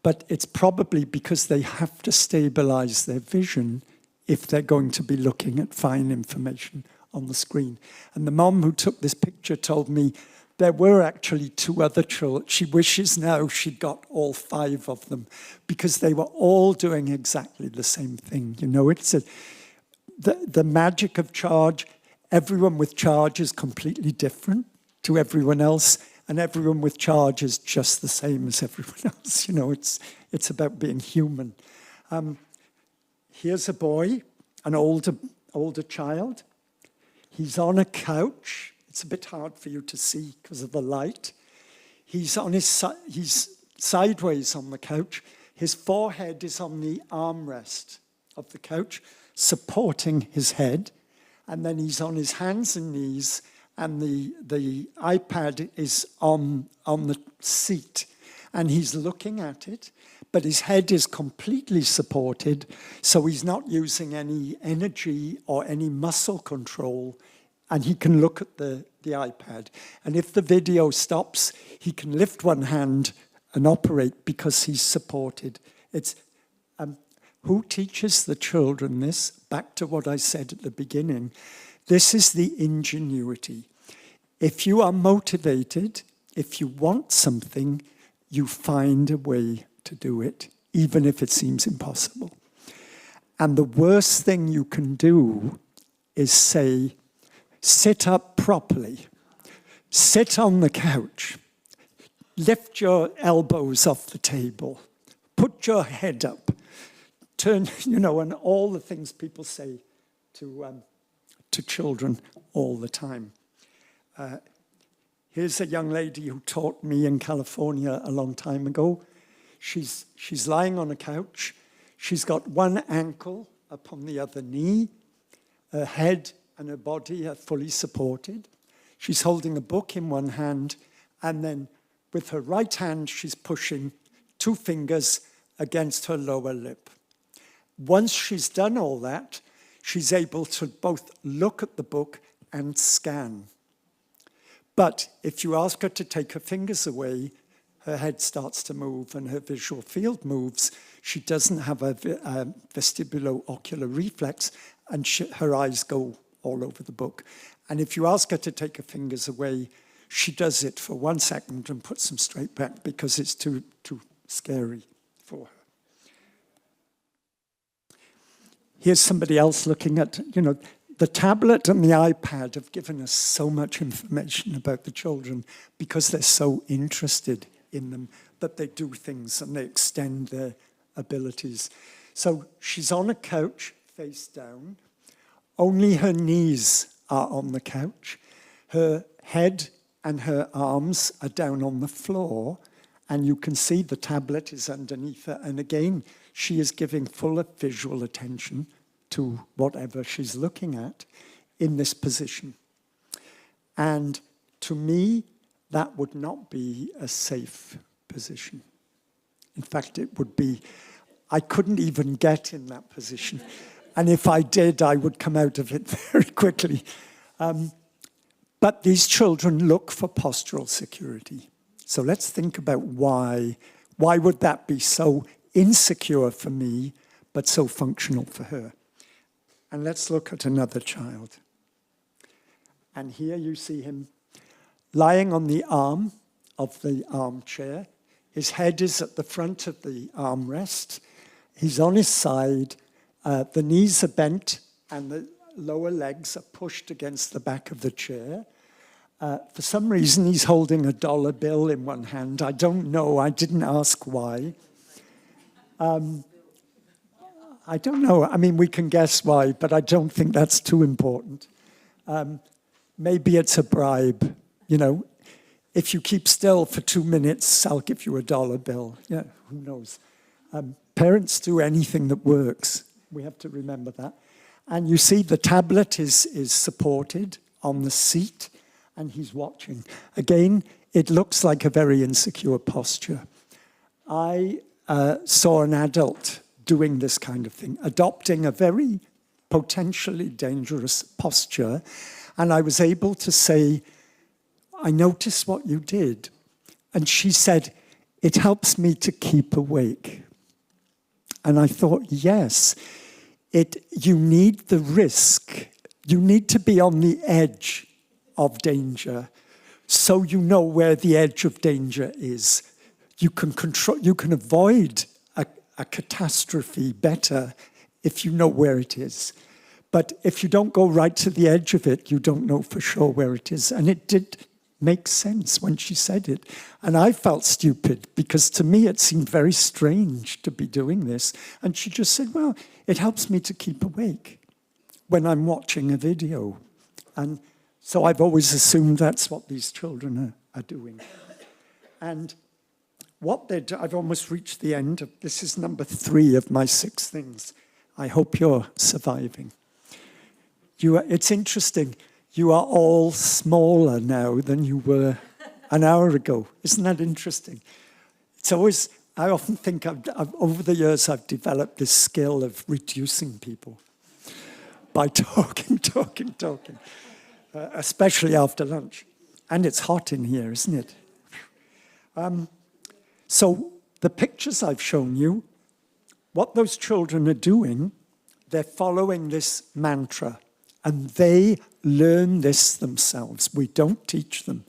But it's probably because they have to stabilize their vision if they're going to be looking at fine information on the screen. And the mom who took this picture told me there were actually 2 other children. She wishes now she'd got all 5 of them because they were all doing exactly the same thing. You know, it's the magic of Charge. Everyone with Charge is completely different to everyone else, and everyone with Charge is just the same as everyone else. You know, it's about being human. Here's a boy, an older child. He's on a couch. It's a bit hard for you to see because of the light. He's sideways on the couch. His forehead is on the armrest of the couch, supporting his head. And then he's on his hands and knees, and the iPad is on the seat. And he's looking at it, but his head is completely supported, so he's not using any energy or any muscle control, and he can look at the iPad. And if the video stops, he can lift one hand and operate because he's supported. It's who teaches the children this? Back to what I said at the beginning. This is the ingenuity. If you are motivated, if you want something, you find a way to do it, even if it seems impossible. And the worst thing you can do is say, sit up properly, sit on the couch, lift your elbows off the table, put Put your head up. Turn, and all the things people say to children all the time. Here's a young lady who taught me in California a long time ago. She's lying on a couch. She's got one ankle upon the other knee. Her head and her body are fully supported. She's holding a book in one hand, and then with her right hand, she's pushing 2 fingers against her lower lip. Once she's done all that, she's able to both look at the book and scan. But if you ask her to take her fingers away, her head starts to move and her visual field moves. She doesn't have a vestibulo-ocular reflex, and her eyes go all over the book. And if you ask her to take her fingers away, she does it for 1 second and puts them straight back because it's too scary for her. Here's somebody else looking at, the tablet and the iPad have given us so much information about the children because they're so interested in them that they do things and they extend their abilities. So she's on a couch, face down. Only her knees are on the couch. Her head and her arms are down on the floor, and you can see the tablet is underneath her. And again, she is giving full visual attention to whatever she's looking at in this position. And to me, that would not be a safe position. In fact, it would be, I couldn't even get in that position. And if I did, I would come out of it very quickly. But these children look for postural security. So let's think about why. Why would that be so insecure for me, but so functional for her? And let's look at another child. And here you see him lying on the arm of the armchair. His head is at the front of the armrest. He's on his side. The knees are bent and the lower legs are pushed against the back of the chair. For some reason, he's holding a dollar bill in one hand. I don't know. I didn't ask why. I don't know. I mean, we can guess why, but I don't think that's too important. Maybe it's a bribe. If you keep still for 2 minutes, I'll give you a dollar bill. Yeah, who knows? Parents do anything that works. We have to remember that. And you see the tablet is supported on the seat, and he's watching. Again, it looks like a very insecure posture. I saw an adult doing this kind of thing, adopting a very potentially dangerous posture, and I was able to say, I noticed what you did. And she said, it helps me to keep awake. And I thought, yes, you need the risk. You need to be on the edge of danger so you know where the edge of danger is. You can avoid a catastrophe better if you know where it is. But if you don't go right to the edge of it, you don't know for sure where it is. And it did make sense when she said it. And I felt stupid because to me it seemed very strange to be doing this. And she just said, well, it helps me to keep awake when I'm watching a video. And so I've always assumed that's what these children are doing. And what they do, I've almost reached the end of, this is number 3 of my 6 things. I hope you're surviving. It's interesting. You are all smaller now than you were an hour ago. Isn't that interesting? It's always, I often think over the years I've developed this skill of reducing people by talking, especially after lunch. And it's hot in here, isn't it? So the pictures I've shown you, what those children are doing, they're following this mantra. And they learn this themselves. We don't teach them.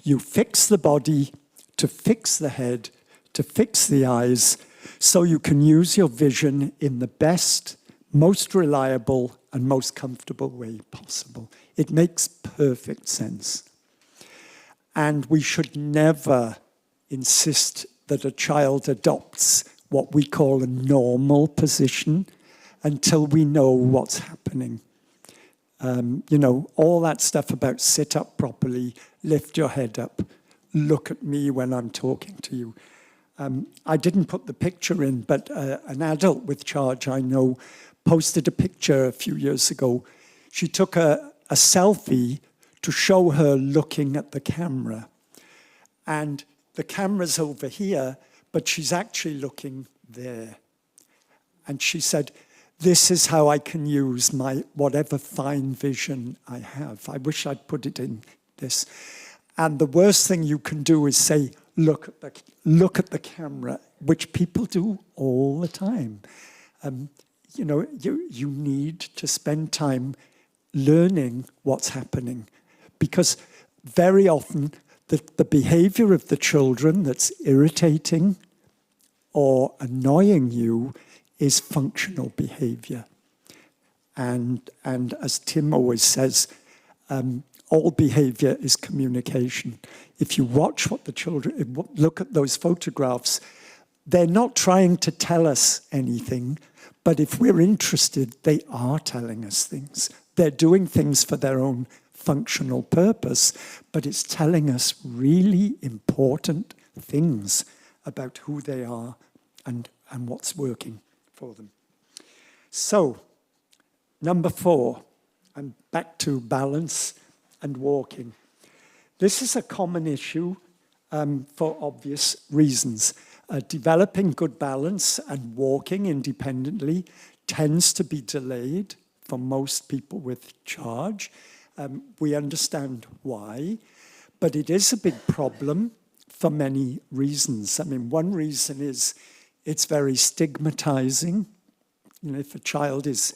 You fix the body to fix the head, to fix the eyes, so you can use your vision in the best, most reliable, and most comfortable way possible. It makes perfect sense. And we should never insist that a child adopts what we call a normal position until we know what's happening. You know, all that stuff about sit up properly, lift your head up, look at me when I'm talking to you. I didn't put the picture in, but an adult with charge I know posted a picture a few years ago. She took a selfie to show her looking at the camera. And the camera's over here, but she's actually looking there. And she said, this is how I can use my whatever fine vision I have. I wish I'd put it in this. And the worst thing you can do is say, look at the camera, which people do all the time. You know, you need to spend time learning what's happening, because very often the behavior of the children that's irritating or annoying you is functional behavior. And as Tim always says, all behavior is communication. If you watch what the children, look at those photographs, they're not trying to tell us anything, but if we're interested, they are telling us things. They're doing things for their own functional purpose, but it's telling us really important things about who they are and what's working for them. So, number 4, I'm back to balance and walking. This is a common issue for obvious reasons. Developing good balance and walking independently tends to be delayed for most people with charge. We understand why, but it is a big problem for many reasons. I mean, one reason is it's very stigmatizing. You know, if a child is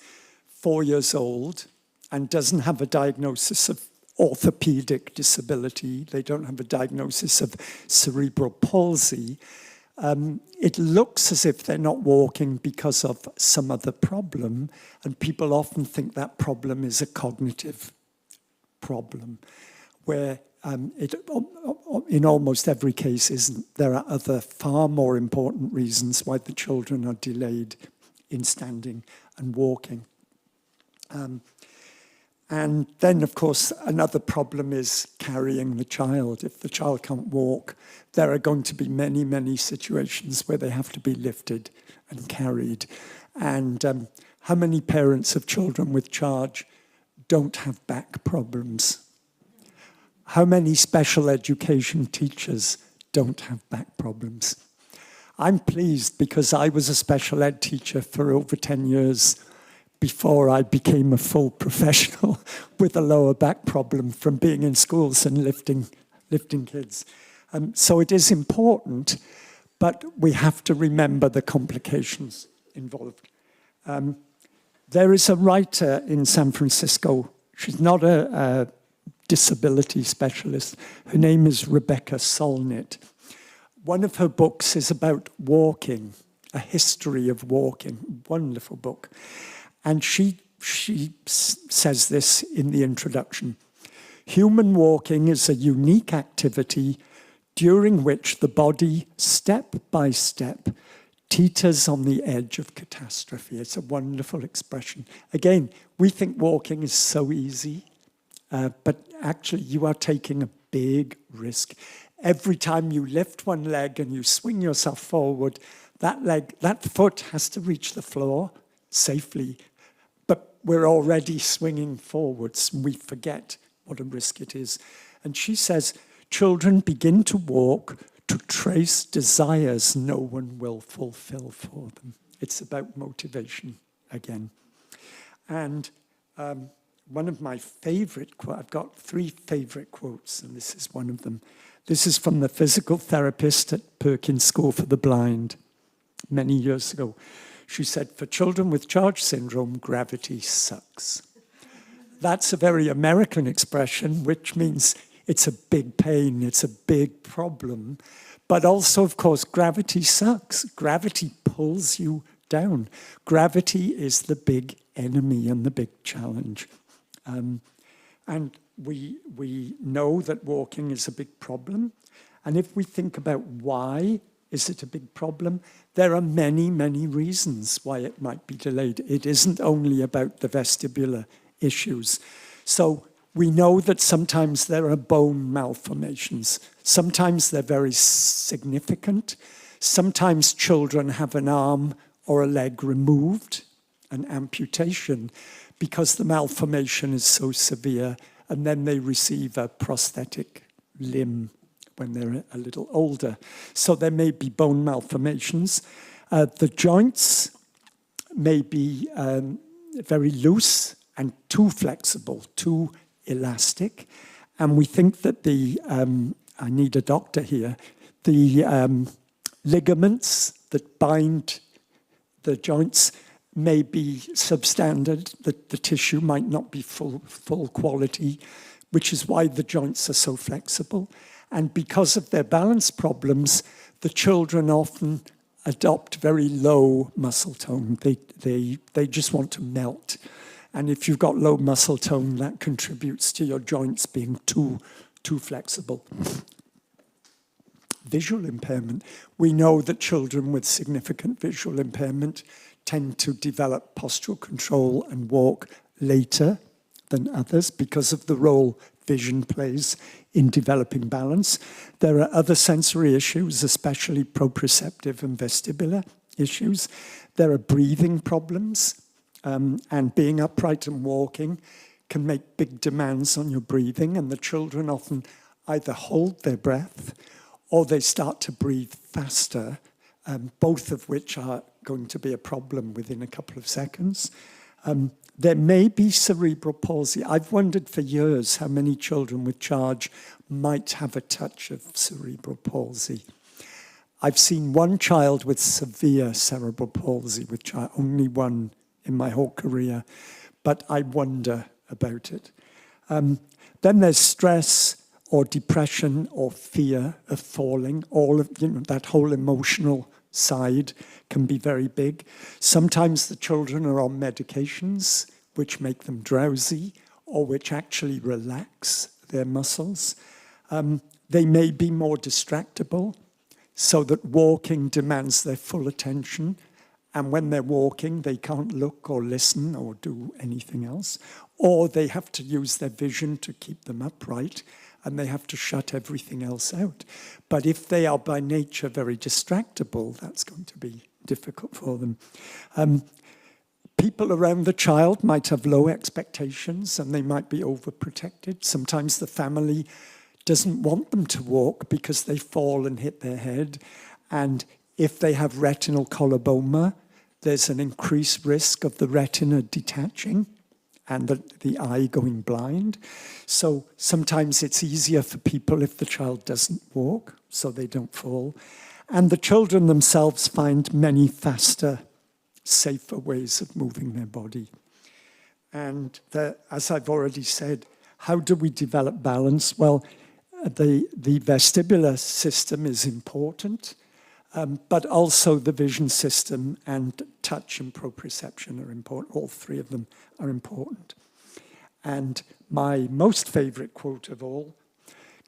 4 years old and doesn't have a diagnosis of orthopedic disability, they don't have a diagnosis of cerebral palsy, it looks as if they're not walking because of some other problem, and people often think that problem is a cognitive problem, where it, in almost every case, isn't. There are other far more important reasons why the children are delayed in standing and walking. And then, of course, another problem is carrying the child. If the child can't walk, there are going to be many, many situations where they have to be lifted and carried. And how many parents of children with charge don't have back problems? How many special education teachers don't have back problems? I'm pleased because I was a special ed teacher for over 10 years before I became a full professional with a lower back problem from being in schools and lifting kids. So it is important, but we have to remember the complications involved. There is a writer in San Francisco. She's not a disability specialist. Her name is Rebecca Solnit. One of her books is about walking, a history of walking. Wonderful book. And she says this in the introduction. Human walking is a unique activity during which the body, step by step, teeters on the edge of catastrophe. It's a wonderful expression. Again, we think walking is so easy, but actually you are taking a big risk. Every time you lift one leg and you swing yourself forward, that foot has to reach the floor safely. But we're already swinging forwards and we forget what a risk it is. And she says, children begin to walk to trace desires no one will fulfill for them. It's about motivation again. And one of my favorite quotes, I've got 3 favorite quotes, and this is one of them. This is from the physical therapist at Perkins School for the Blind many years ago. She said, for children with charge syndrome, gravity sucks. That's a very American expression, which means it's a big pain, it's a big problem. But also, of course, gravity sucks. Gravity pulls you down. Gravity is the big enemy and the big challenge. And we know that walking is a big problem. And if we think about why Is it a big problem? There are many, many reasons why it might be delayed. It isn't only about the vestibular issues. So we know that sometimes there are bone malformations. Sometimes they're very significant. Sometimes children have an arm or a leg removed, an amputation, because the malformation is so severe, and then they receive a prosthetic limb when they're a little older. So there may be bone malformations. The joints may be very loose and too flexible, too elastic. And we think that I need a doctor here, the ligaments that bind the joints may be substandard, that the tissue might not be full quality, which is why the joints are so flexible. And because of their balance problems, the children often adopt very low muscle tone. They just want to melt. And if you've got low muscle tone, that contributes to your joints being too flexible. Visual impairment. We know that children with significant visual impairment tend to develop postural control and walk later than others because of the role vision plays in developing balance. There are other sensory issues, especially proprioceptive and vestibular issues. There are breathing problems, and being upright and walking can make big demands on your breathing, and the children often either hold their breath or they start to breathe faster, both of which are going to be a problem within a couple of seconds. There may be cerebral palsy. I've wondered for years how many children with charge might have a touch of cerebral palsy. I've seen one child with severe cerebral palsy, which I only one in my whole career, but I wonder about it. Then there's stress or depression or fear of falling. All of that whole emotional side can be very big. Sometimes the children are on medications which make them drowsy or which actually relax their muscles. They may be more distractible, so that walking demands their full attention, and when they're walking they can't look or listen or do anything else, or they have to use their vision to keep them upright, and they have to shut everything else out. But if they are by nature very distractible, that's going to be difficult for them. People around the child might have low expectations and they might be overprotected. Sometimes the family doesn't want them to walk because they fall and hit their head. And if they have retinal coloboma, there's an increased risk of the retina detaching and the eye going blind. So sometimes it's easier for people if the child doesn't walk, so they don't fall. And the children themselves find many faster, safer ways of moving their body. And as I've already said, how do we develop balance? Well, the vestibular system is important, but also the vision system and touch and proprioception are important. All three of them are important. And my most favorite quote of all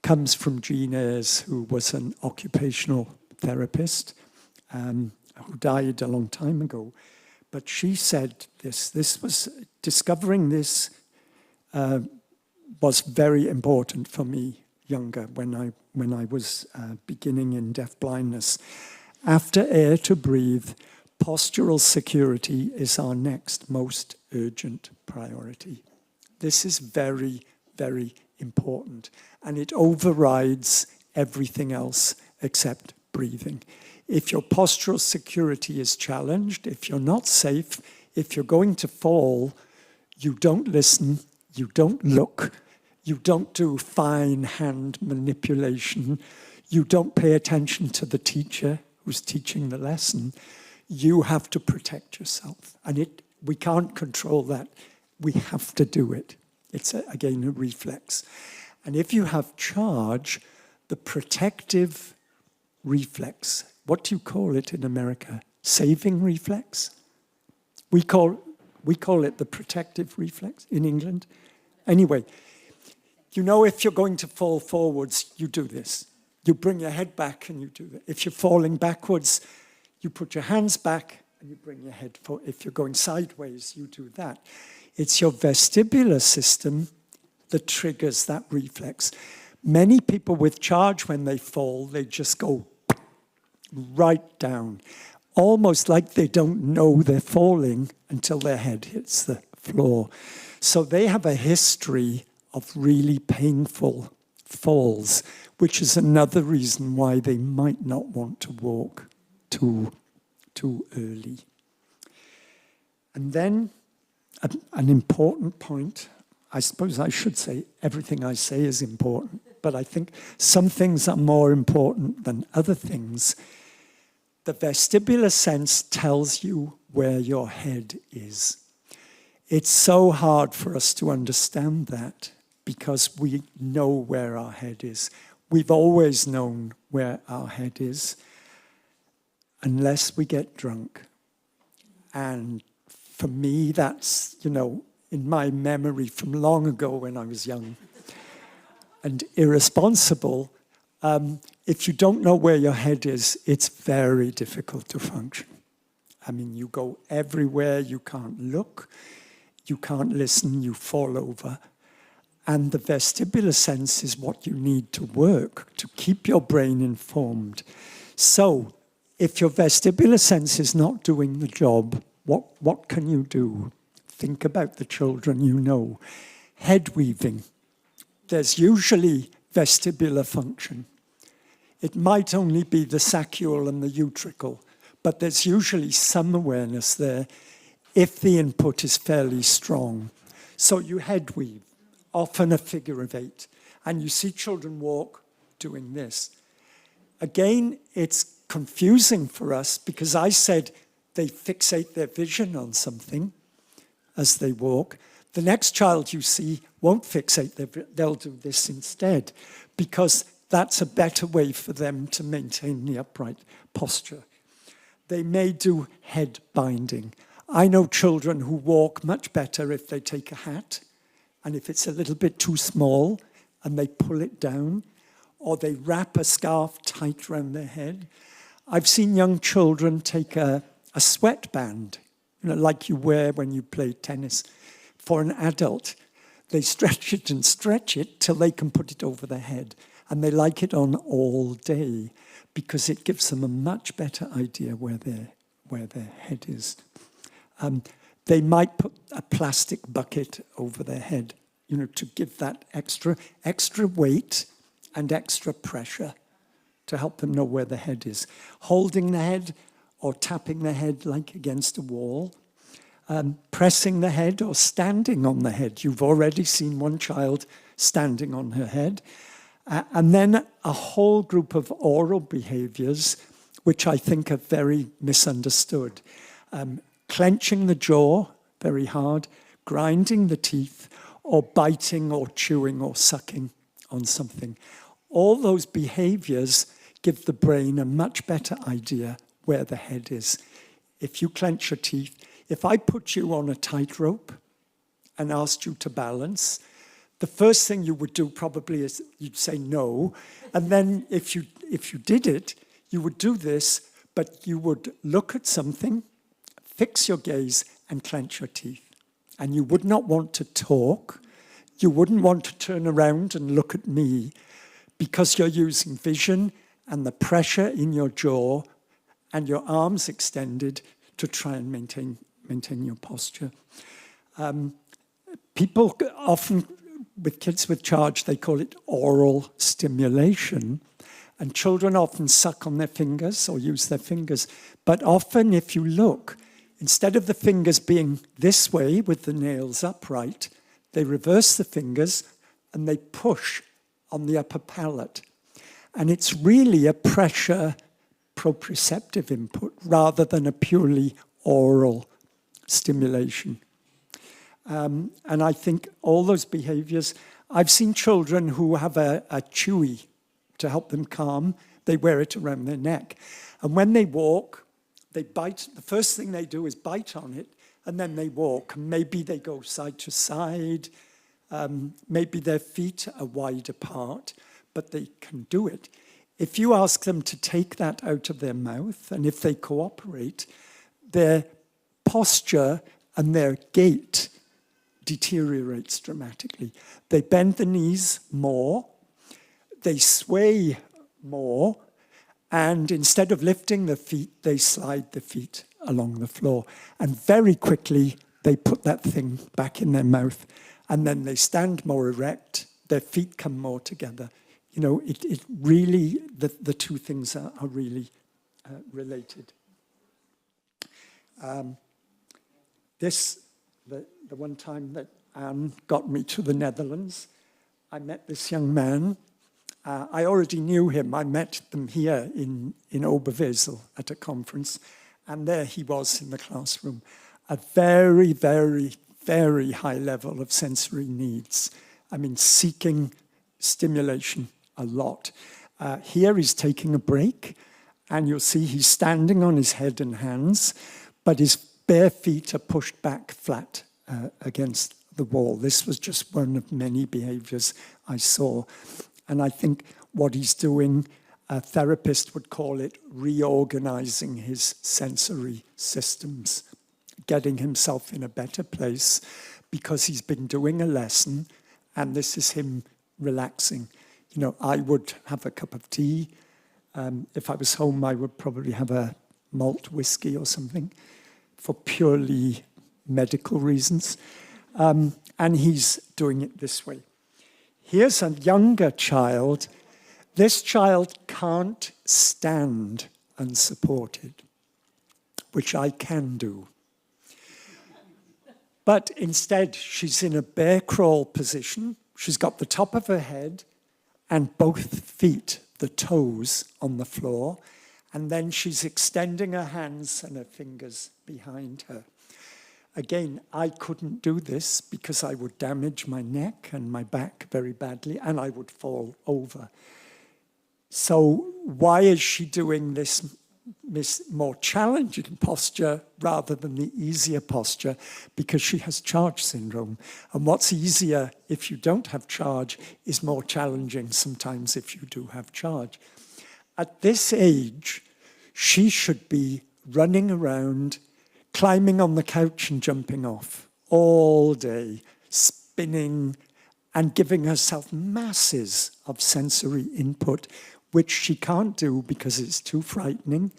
comes from Jean Ayres, who was an occupational therapist who died a long time ago. But she said this was, discovering this was very important for me younger when I was beginning in deafblindness. After air to breathe, postural security is our next most urgent priority. This is very, very important, and it overrides everything else except breathing. If your postural security is challenged, if you're not safe, if you're going to fall, you don't listen, you don't look, you don't do fine hand manipulation, you don't pay attention to the teacher who's teaching the lesson. You have to protect yourself. And we can't control that. We have to do it. It's, again, a reflex. And if you have charge, the protective reflex, what do you call it in America? Saving reflex? We call it the protective reflex in England. Anyway, you know, if you're going to fall forwards, you do this. you bring your head back and you do that. If you're falling backwards, you put your hands back and you bring your head forward. If you're going sideways, you do that. It's your vestibular system that triggers that reflex. Many people with charge, when they fall, they just go right down, almost like they don't know they're falling until their head hits the floor. So they have a history of really painful falls, which is another reason why they might not want to walk too early. And then an important point, I suppose I should say everything I say is important, but I think some things are more important than other things. The vestibular sense tells you where your head is. It's so hard for us to understand that because we know where our head is. We've always known where our head is, unless we get drunk. And for me, that's, in my memory from long ago when I was young and irresponsible, if you don't know where your head is, it's very difficult to function. I mean, you go everywhere, you can't look, you can't listen, you fall over. And the vestibular sense is what you need to work to keep your brain informed. So, if your vestibular sense is not doing the job, what can you do? Think about the children you know. Head weaving. There's usually vestibular function. It might only be the saccule and the utricle, but there's usually some awareness there if the input is fairly strong. So you head weave, often a figure of 8, and you see children walk doing this. Again, it's confusing for us because I said they fixate their vision on something as they walk. The next child you see won't fixate they'll do this instead because that's a better way for them to maintain the upright posture. They may do head binding. I know children who walk much better if they take a hat and if it's a little bit too small and they pull it down or they wrap a scarf tight around their head. I've seen young children take a sweatband, like you wear when you play tennis, for an adult. They stretch it and stretch it till they can put it over their head. And they like it on all day because it gives them a much better idea where their head is. They might put a plastic bucket over their head, to give that extra weight and extra pressure to help them know where the head is. Holding the head or tapping the head like against a wall. Pressing the head or standing on the head. You've already seen one child standing on her head. And then a whole group of oral behaviors, which I think are very misunderstood. Clenching the jaw very hard, grinding the teeth, or biting or chewing or sucking on something. All those behaviors give the brain a much better idea where the head is. If you clench your teeth, if I put you on a tightrope and asked you to balance, the first thing you would do probably is you'd say no. And then if you did it, you would do this, but you would look at something, fix your gaze, and clench your teeth. And you would not want to talk. You wouldn't want to turn around and look at me because you're using vision and the pressure in your jaw and your arms extended to try and maintain your posture. People often, with kids with charge, they call it oral stimulation. And children often suck on their fingers or use their fingers. But often, if you look, instead of the fingers being this way with the nails upright, they reverse the fingers and they push on the upper palate. And it's really a pressure proprioceptive input rather than a purely oral stimulation. And I think all those behaviors, I've seen children who have a chewy to help them calm. They wear it around their neck. And when they walk, they bite. The first thing they do is bite on it, and then they walk. Maybe they go side to side. Maybe their feet are wide apart, but they can do it. If you ask them to take that out of their mouth, and if they cooperate, their posture and their gait deteriorates dramatically. They bend the knees more, they sway more, and instead of lifting the feet, they slide the feet along the floor. And very quickly, they put that thing back in their mouth, and then they stand more erect, their feet come more together. You know, it really, the two things are really related. The one time that Anne got me to the Netherlands, I met this young man. I already knew him. I met them here in Oberwesel at a conference, and there he was in the classroom. A very, very, very high level of sensory needs. I mean, seeking stimulation a lot. Here he's taking a break, and you'll see he's standing on his head and hands, but his bare feet are pushed back flat against the wall. This was just one of many behaviors I saw. And I think what he's doing, a therapist would call it reorganizing his sensory systems, getting himself in a better place because he's been doing a lesson, and this is him relaxing. You know, I would have a cup of tea. If I was home, I would probably have a malt whiskey or something for purely medical reasons. And he's doing it this way. Here's a younger child. This child can't stand unsupported, which I can do. But instead, she's in a bear crawl position. She's got the top of her head and both feet, the toes, on the floor. And then she's extending her hands and her fingers behind her. Again, I couldn't do this because I would damage my neck and my back very badly, and I would fall over. So why is she doing this more challenging posture rather than the easier posture? Because she has charge syndrome. And what's easier if you don't have charge is more challenging sometimes if you do have charge. At this age, she should be running around, climbing on the couch and jumping off all day, spinning and giving herself masses of sensory input, which she can't do because it's too frightening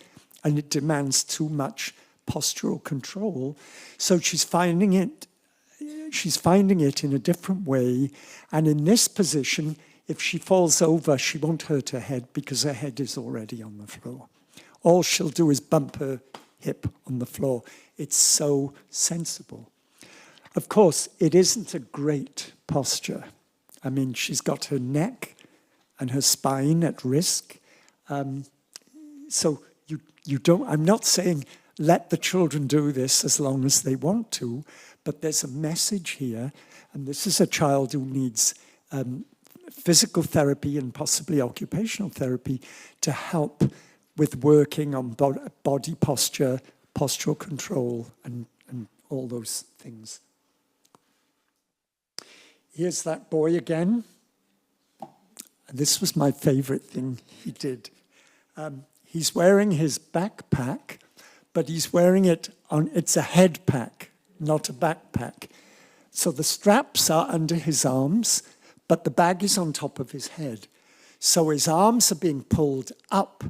and it demands too much postural control. So she's finding it in a different way. And in this position, if she falls over, she won't hurt her head because her head is already on the floor. All she'll do is bump her hip on the floor. It's so sensible. Of course, it isn't a great posture. I mean, she's got her neck and her spine at risk. So you don't, I'm not saying let the children do this as long as they want to, but there's a message here, and this is a child who needs physical therapy and possibly occupational therapy to help with working on body posture, postural control, and all those things. Here's that boy again. This was my favorite thing he did. He's wearing his backpack, but he's wearing it on, it's a head pack, not a backpack. So the straps are under his arms, but the bag is on top of his head. So his arms are being pulled up,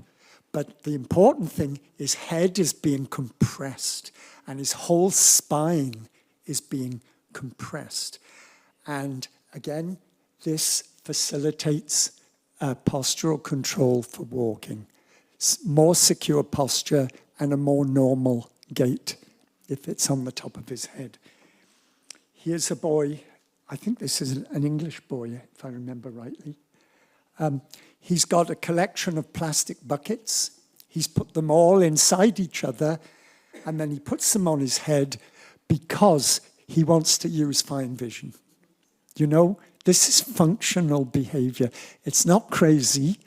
but the important thing, his head is being compressed and his whole spine is being compressed. And again, this facilitates postural control for walking. More secure posture and a more normal gait if it's on the top of his head. Here's a boy, I think this is an English boy, if I remember rightly. He's got a collection of plastic buckets. He's put them all inside each other, and then he puts them on his head because he wants to use fine vision. You know, this is functional behavior. It's not crazy.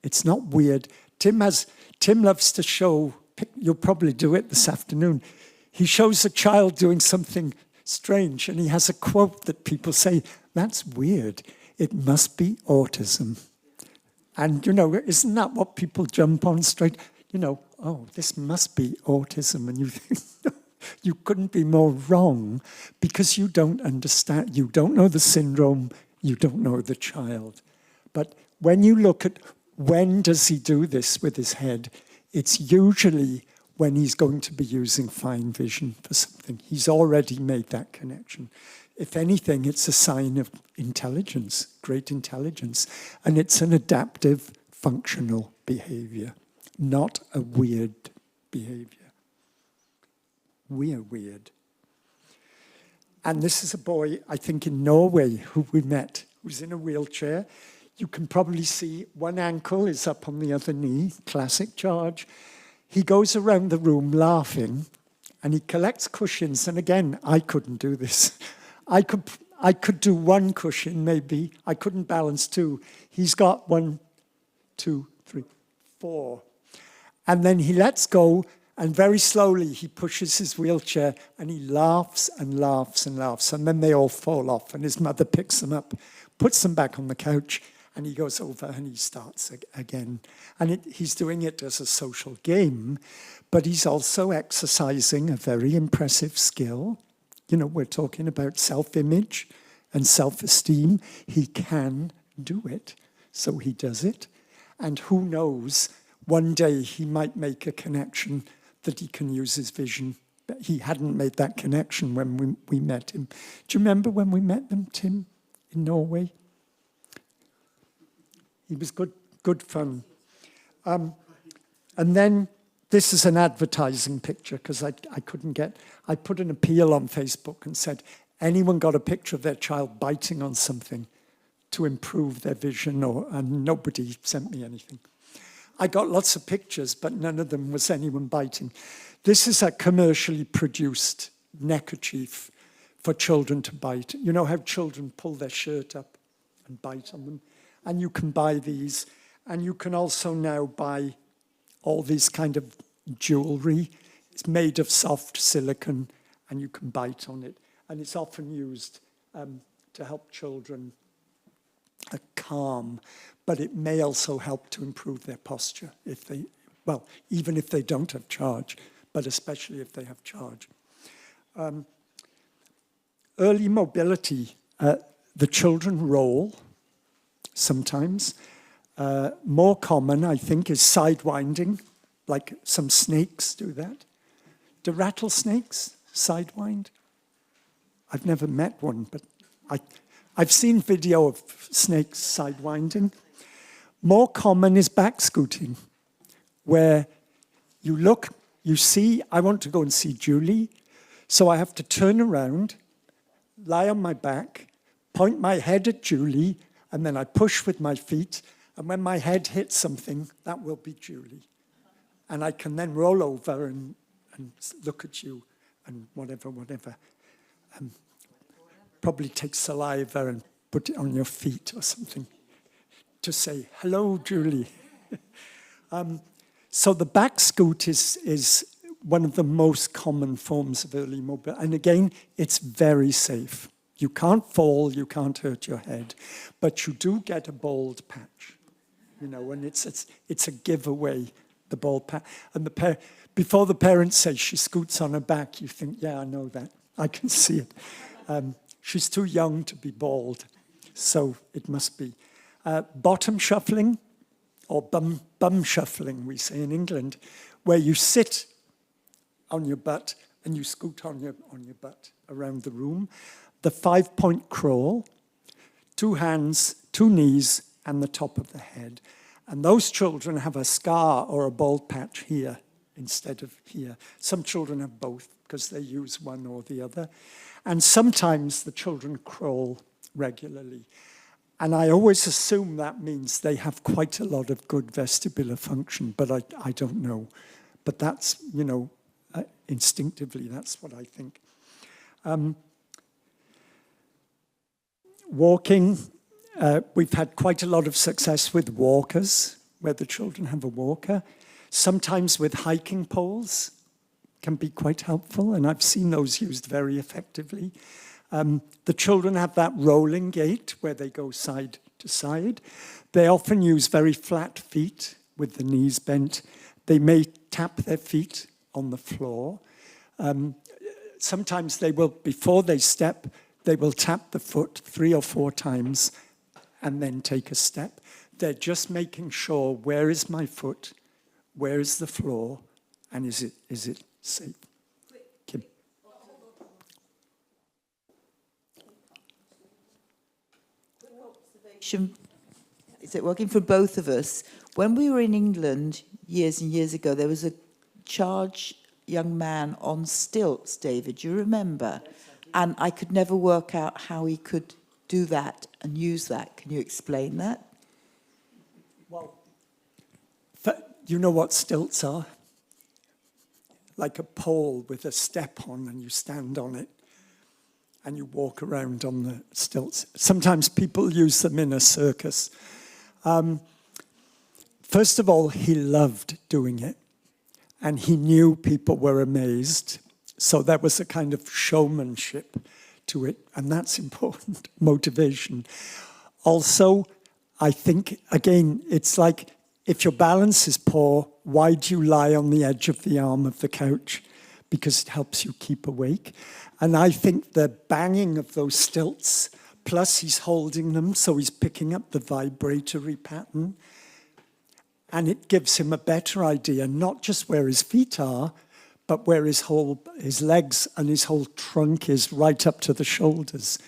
It's not weird. Tim loves to show, you'll probably do it this afternoon. He shows a child doing something strange, and he has a quote that people say, that's weird. It must be autism. And, you know, isn't that what people jump on straight? You know, oh, this must be autism. And you think, no, you couldn't be more wrong because you don't understand. You don't know the syndrome. You don't know the child. But when you look at when does he do this with his head, it's usually when he's going to be using fine vision for something. He's already made that connection. If anything, it's a sign of intelligence, great intelligence. And it's an adaptive, functional behavior, not a weird behavior. We're weird. And this is a boy, I think, in Norway who we met, who's in a wheelchair. You can probably see one ankle is up on the other knee, classic charge. He goes around the room laughing, and he collects cushions. And again, I couldn't do this. I could do one cushion, maybe. I couldn't balance two. He's got 1, 2, 3, 4. And then he lets go, and very slowly he pushes his wheelchair, and he laughs and laughs and laughs. And then they all fall off, and his mother picks them up, puts them back on the couch, and he goes over and he starts again. And he's doing it as a social game, but he's also exercising a very impressive skill. You know, we're talking about self-image and self-esteem. He can do it, so he does it. And who knows, one day he might make a connection that he can use his vision. But he hadn't made that connection when we met him. Do you remember when we met them, Tim, in Norway? He was good fun. And then this is an advertising picture because I couldn't get, I put an appeal on Facebook and said, anyone got a picture of their child biting on something to improve their vision, and nobody sent me anything. I got lots of pictures, but none of them was anyone biting. This is a commercially produced neckerchief for children to bite. You know how children pull their shirt up and bite on them? And you can buy these. And you can also now buy all these kind of jewelry. It's made of soft silicone, and you can bite on it. And it's often used to help children calm. But it may also help to improve their posture if they, well, even if they don't have charge, but especially if they have charge. Early mobility, the children roll sometimes. More common, I think, is sidewinding, like some snakes do that. Do rattlesnakes sidewind? I've never met one, but I've seen video of snakes sidewinding. More common is back scooting, where you look, you see, I want to go and see Julie, so I have to turn around, lie on my back, point my head at Julie, and then I push with my feet, and when my head hits something, that will be Julie. And I can then roll over and look at you and whatever. Probably take saliva and put it on your feet or something to say, hello, Julie. So the back scoot is one of the most common forms of early mobility. And again, it's very safe. You can't fall, you can't hurt your head, but you do get a bald patch, you know, and it's a giveaway, the bald patch. And before the parents say she scoots on her back, you think, yeah, I know that. I can see it. She's too young to be bald, so it must be. Bottom shuffling, or bum shuffling, we say in England, where you sit on your butt and you scoot on your butt around the room. The 5-point crawl, 2 hands, 2 knees, and the top of the head. And those children have a scar or a bald patch here instead of here. Some children have both because they use one or the other. And sometimes the children crawl regularly. And I always assume that means they have quite a lot of good vestibular function, but I don't know. But that's, you know, instinctively, that's what I think. Walking, we've had quite a lot of success with walkers, where the children have a walker. Sometimes with hiking poles can be quite helpful, and I've seen those used very effectively. The children have that rolling gait where they go side decide. They often use very flat feet with the knees bent. They may tap their feet on the floor. Sometimes they will, before they step, they will tap the foot 3 or 4 times and then take a step. They're just making sure, where is my foot? Where is the floor? And is it safe? Kim. Is it working for both of us? When we were in England years and years ago, there was a charge young man on stilts, David, do you remember? And I could never work out how he could do that and use that. Can you explain that? Well, you know what stilts are? Like a pole with a step on, and you stand on it and you walk around on the stilts. Sometimes people use them in a circus. First of all, he loved doing it, and he knew people were amazed. So there was a kind of showmanship to it, and that's important, motivation. Also, I think, again, it's like, if your balance is poor, why do you lie on the edge of the arm of the couch? Because it helps you keep awake. And I think the banging of those stilts, plus he's holding them, so he's picking up the vibratory pattern, and it gives him a better idea, not just where his feet are, but where his legs and his whole trunk is, right up to the shoulders.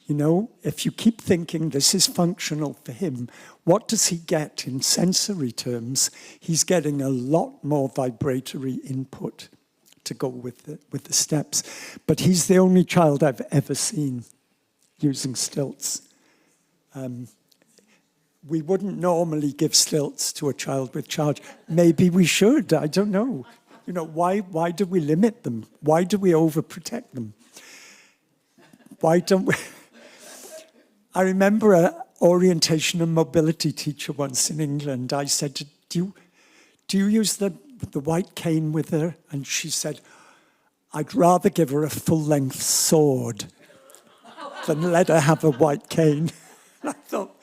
You know, if you keep thinking this is functional for him, what does he get in sensory terms? He's getting a lot more vibratory input to go with the steps. But he's the only child I've ever seen using stilts. We wouldn't normally give stilts to a child with charge. Maybe we should, I don't know. You know, why do we limit them? Why do we overprotect them? Why don't we? I remember an orientation and mobility teacher once in England. I said, do you use the white cane with her? And she said, I'd rather give her a full-length sword than let her have a white cane. I thought,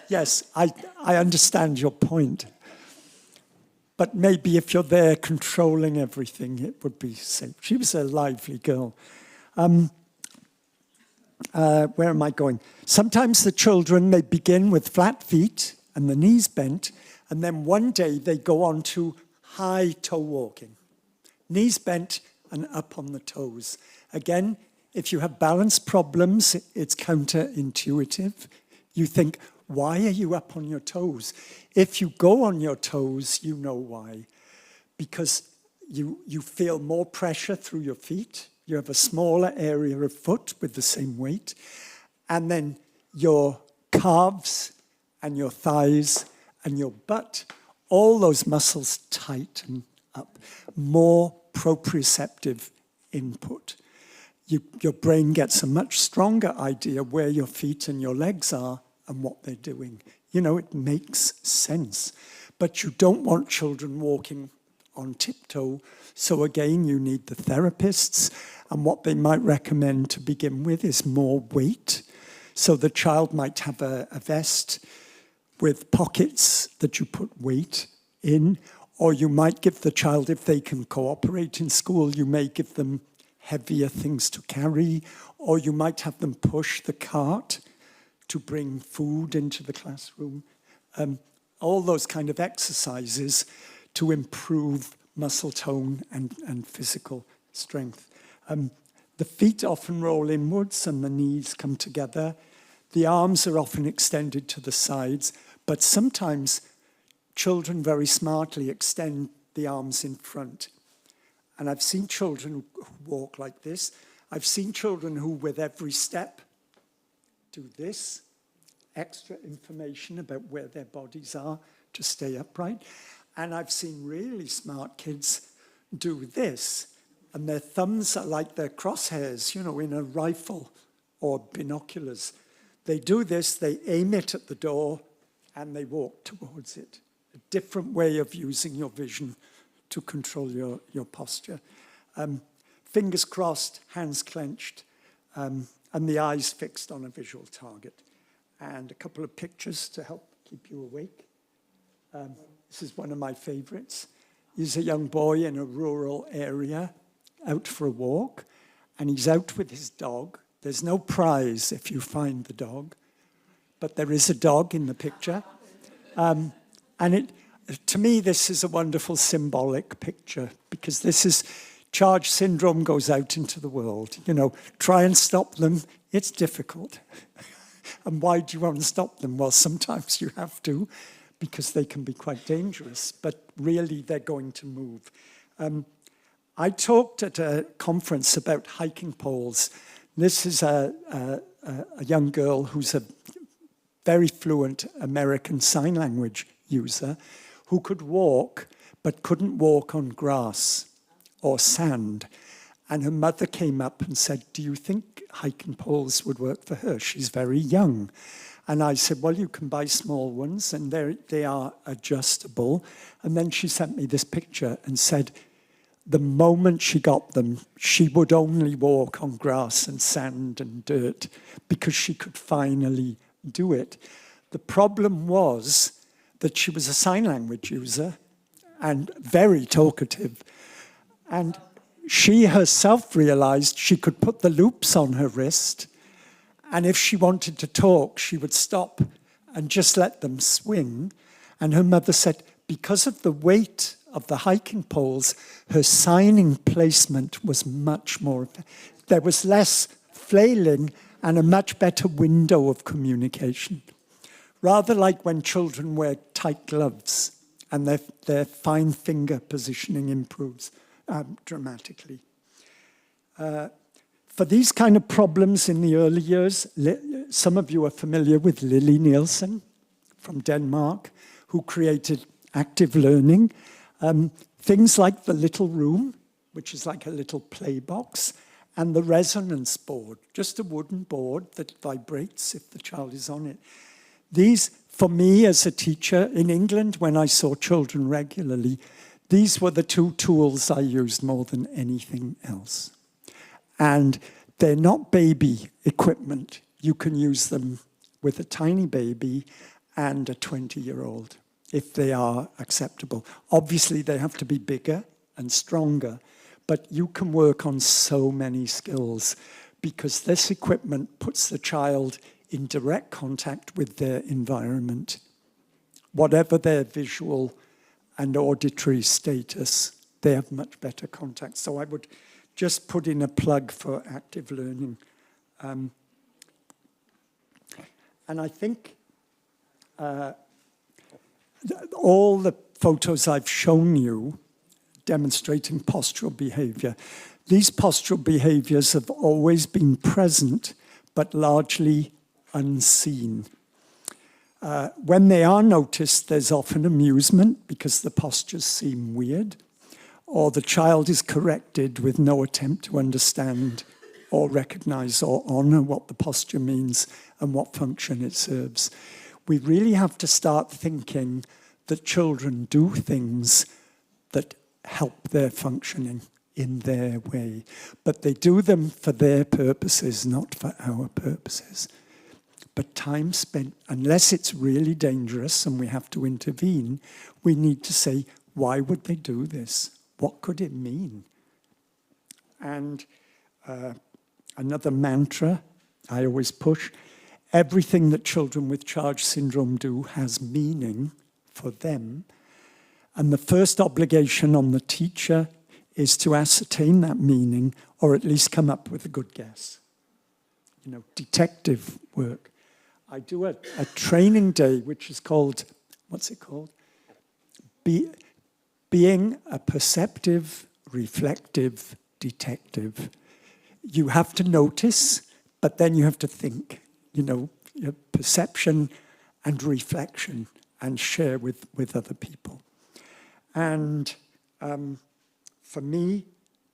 yes, I understand your point. But maybe if you're there controlling everything, it would be safe. She was a lively girl. Where am I going? Sometimes the children, they begin with flat feet and the knees bent, and then one day they go on to high toe walking. Knees bent and up on the toes. Again, if you have balance problems, it's counterintuitive. You think, why are you up on your toes? If you go on your toes, you know why. Because you feel more pressure through your feet. You have a smaller area of foot with the same weight. And then your calves and your thighs and your butt, all those muscles tighten up. More proprioceptive input. Your brain gets a much stronger idea where your feet and your legs are and what they're doing. You know, it makes sense. But you don't want children walking on tiptoe. So again, you need the therapists. And what they might recommend to begin with is more weight. So the child might have a vest with pockets that you put weight in. Or you might give the child, if they can cooperate in school, you may give them heavier things to carry. Or you might have them push the cart to bring food into the classroom. All those kind of exercises to improve muscle tone and physical strength. The feet often roll inwards and the knees come together. The arms are often extended to the sides, but sometimes children very smartly extend the arms in front. And I've seen children who walk like this. I've seen children who, with every step, do this, extra information about where their bodies are to stay upright. And I've seen really smart kids do this, and their thumbs are like their crosshairs, you know, in a rifle or binoculars. They do this, they aim it at the door, and they walk towards it. A different way of using your vision to control your posture. Fingers crossed, hands clenched, and the eyes fixed on a visual target. and a couple of pictures to help keep you awake. This is one of my favorites. He's a young boy in a rural area out for a walk, and he's out with his dog. There's no prize if you find the dog, but there is a dog in the picture. To me, this is a wonderful symbolic picture, because this is charge syndrome goes out into the world. You know, try and stop them. It's difficult. And why do you want to stop them? Well, sometimes you have to, because they can be quite dangerous, but really they're going to move. I talked at a conference about hiking poles. This is a young girl who's a very fluent American Sign Language user who could walk, but couldn't walk on grass or sand. And her mother came up and said, do you think hiking poles would work for her? She's very young. And I said, well, you can buy small ones, and they are adjustable. And then she sent me this picture and said, the moment she got them, she would only walk on grass and sand and dirt because she could finally do it. The problem was that she was a sign language user and very talkative. And she herself realized she could put the loops on her wrist, and if she wanted to talk, she would stop and just let them swing. And her mother said, because of the weight of the hiking poles, her signing placement was much more, there was less flailing and a much better window of communication. Rather like when children wear tight gloves and their fine finger positioning improves dramatically. For these kind of problems in the early years, some of you are familiar with Lily Nielsen from Denmark, who created active learning. Things like the little room, which is like a little play box, and the resonance board, just a wooden board that vibrates if the child is on it. These, for me as a teacher in England, when I saw children regularly, these were the two tools I used more than anything else. And they're not baby equipment. You can use them with a tiny baby and a 20-year-old, if they are acceptable. Obviously, they have to be bigger and stronger, but you can work on so many skills because this equipment puts the child in direct contact with their environment. Whatever their visual and auditory status, they have much better contact. So I would just put in a plug for active learning. And I think all the photos I've shown you demonstrating postural behavior, these postural behaviors have always been present, but largely unseen. When they are noticed, there's often amusement because the postures seem weird, or the child is corrected with no attempt to understand or recognize or honor what the posture means and what function it serves. We really have to start thinking that children do things that help their functioning in their way, but they do them for their purposes, not for our purposes. But time spent, unless it's really dangerous and we have to intervene, we need to say, why would they do this? What could it mean? And another mantra I always push, everything that children with charge syndrome do has meaning for them. And the first obligation on the teacher is to ascertain that meaning, or at least come up with a good guess. You know, detective work. I do a training day, which is called, what's it called? Being a perceptive, reflective detective. You have to notice, but then you have to think, you know, your perception and reflection and share with other people. And for me,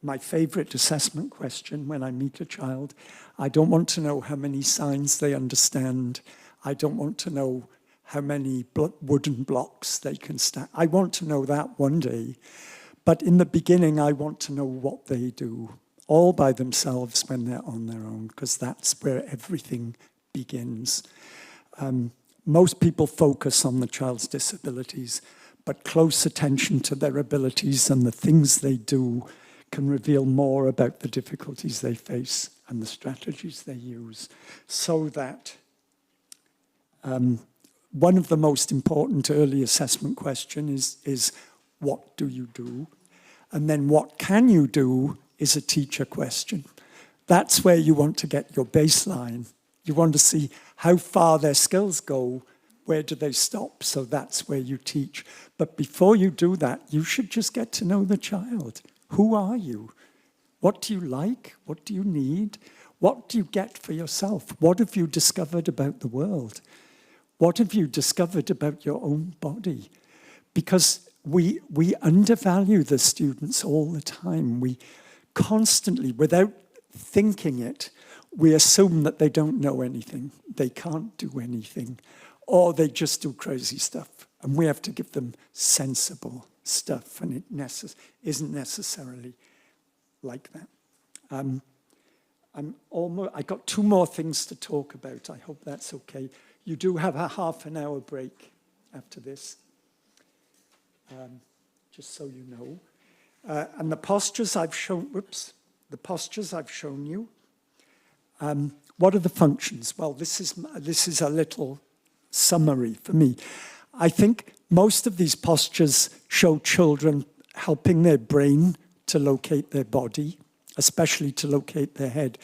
my favorite assessment question when I meet a child, I don't want to know how many signs they understand. I don't want to know how many wooden blocks they can stack. I want to know that one day. But in the beginning, I want to know what they do, all by themselves when they're on their own, because that's where everything begins. Most people focus on the child's disabilities, but close attention to their abilities and the things they do can reveal more about the difficulties they face and the strategies they use. So that one of the most important early assessment questions is what do you do? And then what can you do is a teacher question. That's where you want to get your baseline. You want to see how far their skills go, where do they stop? So that's where you teach. But before you do that, you should just get to know the child. Who are you? What do you like? What do you need? What do you get for yourself? What have you discovered about the world? What have you discovered about your own body? Because we undervalue the students all the time. We constantly, without thinking it, we assume that they don't know anything, they can't do anything, or they just do crazy stuff. And we have to give them sensible stuff, and it isn't necessarily like that. I got 2 more things to talk about. I hope that's okay. You do have a half an hour break after this, just so you know. And the postures I've shown, you. What are the functions? Well, this is a little summary for me. I think most of these postures show children helping their brain to locate their body, especially to locate their head.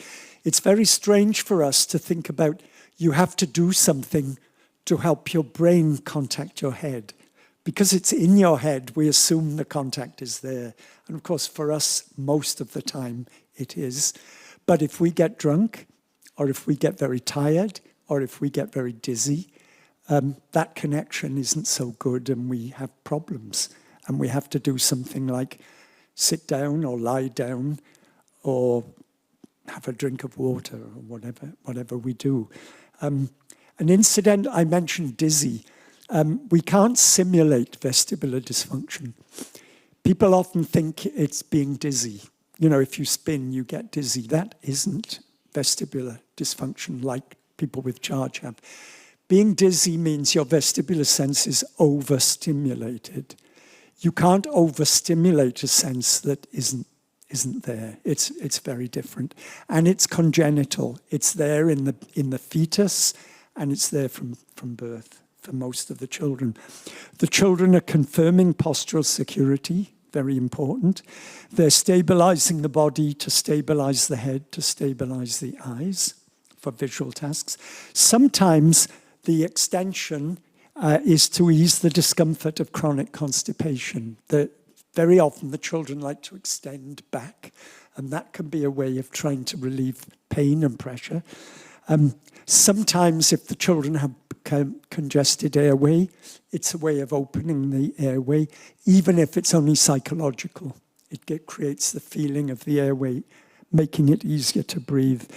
It's very strange for us to think about you have to do something to help your brain contact your head. Because it's in your head, we assume the contact is there. And of course, for us, most of the time, it is. But if we get drunk, or if we get very tired, or if we get very dizzy, that connection isn't so good and we have problems. And we have to do something like sit down or lie down or have a drink of water or whatever we do. An incident, I mentioned dizzy. We can't simulate vestibular dysfunction. People often think it's being dizzy. You know, if you spin, you get dizzy. That isn't vestibular dysfunction like people with charge have. Being dizzy means your vestibular sense is overstimulated. You can't overstimulate a sense that isn't there. It's very different. And it's congenital. It's there in the fetus, and it's there from birth for most of the children. The children are confirming postural security, very important. They're stabilizing the body to stabilize the head, to stabilize the eyes for visual tasks. Sometimes the extension is to ease the discomfort of chronic constipation. Very often the children like to extend back, and that can be a way of trying to relieve pain and pressure. Sometimes if the children have congested airway, it's a way of opening the airway, even if it's only psychological. It creates the feeling of the airway, making it easier to breathe.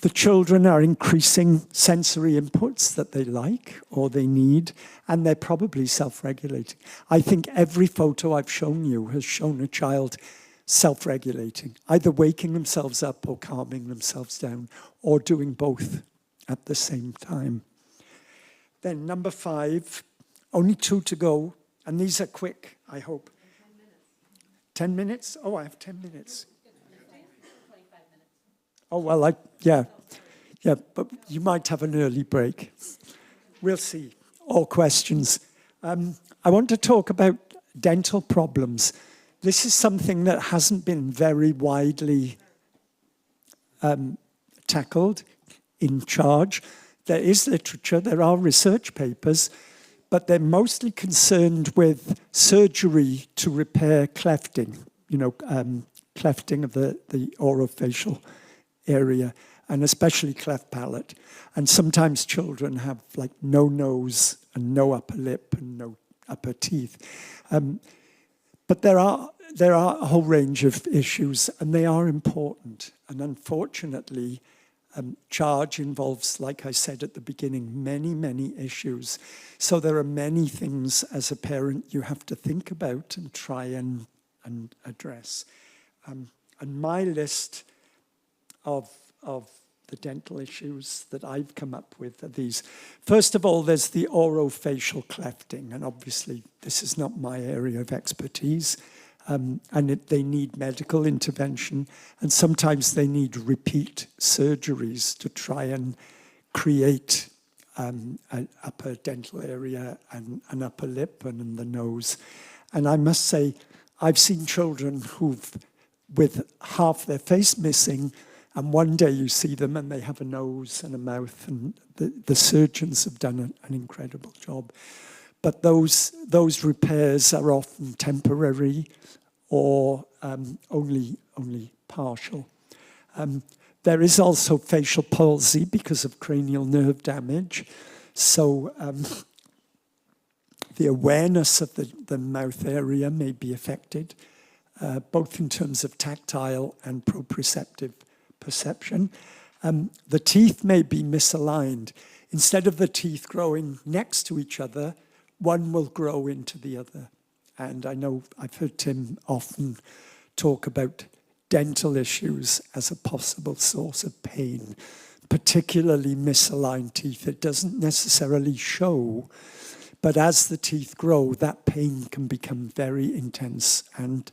The children are increasing sensory inputs that they like or they need, and they're probably self-regulating. I think every photo I've shown you has shown a child self-regulating, either waking themselves up or calming themselves down, or doing both at the same time. Then number 5, only 2 to go, and these are quick, I hope. 10 minutes? Oh, I have 10 minutes. Oh, well, yeah, but you might have an early break. We'll see. All questions. I want to talk about dental problems. This is something that hasn't been very widely tackled in charge. There is literature, there are research papers, but they're mostly concerned with surgery to repair clefting, clefting of the orofacial area, and especially cleft palate. And sometimes children have like no nose and no upper lip and no upper teeth. But there are a whole range of issues, and they are important. And unfortunately, charge involves, like I said at the beginning, many, many issues. So there are many things as a parent you have to think about and try and address. And my list of the dental issues that I've come up with are these. First of all, there's the orofacial clefting, and obviously this is not my area of expertise, they need medical intervention, and sometimes they need repeat surgeries to try and create an upper dental area and an upper lip and the nose. And I must say, I've seen children with half their face missing, and one day you see them and they have a nose and a mouth, and the surgeons have done an incredible job. But those repairs are often temporary or only partial. There is also facial palsy because of cranial nerve damage. So the awareness of the mouth area may be affected, both in terms of tactile and proprioceptive perception. The teeth may be misaligned. Instead of the teeth growing next to each other, one will grow into the other. And I know I've heard Tim often talk about dental issues as a possible source of pain, particularly misaligned teeth. It doesn't necessarily show, but as the teeth grow, that pain can become very intense and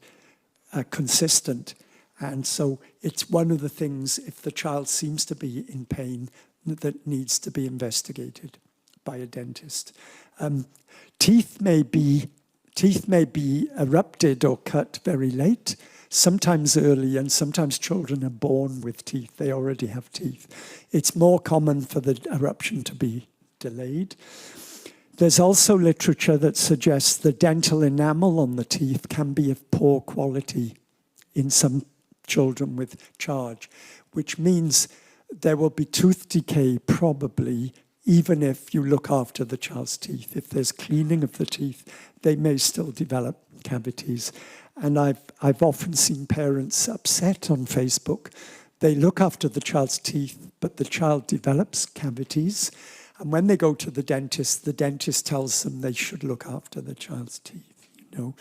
consistent. And so it's one of the things, if the child seems to be in pain, that needs to be investigated by a dentist. Teeth may be erupted or cut very late, sometimes early, and sometimes children are born with teeth. They already have teeth. It's more common for the eruption to be delayed. There's also literature that suggests the dental enamel on the teeth can be of poor quality in some children with charge, which means there will be tooth decay probably even if you look after the child's teeth. If there's cleaning of the teeth, they may still develop cavities. And I've often seen parents upset on Facebook. They look after the child's teeth, but the child develops cavities. And when they go to the dentist tells them they should look after the child's teeth, you know.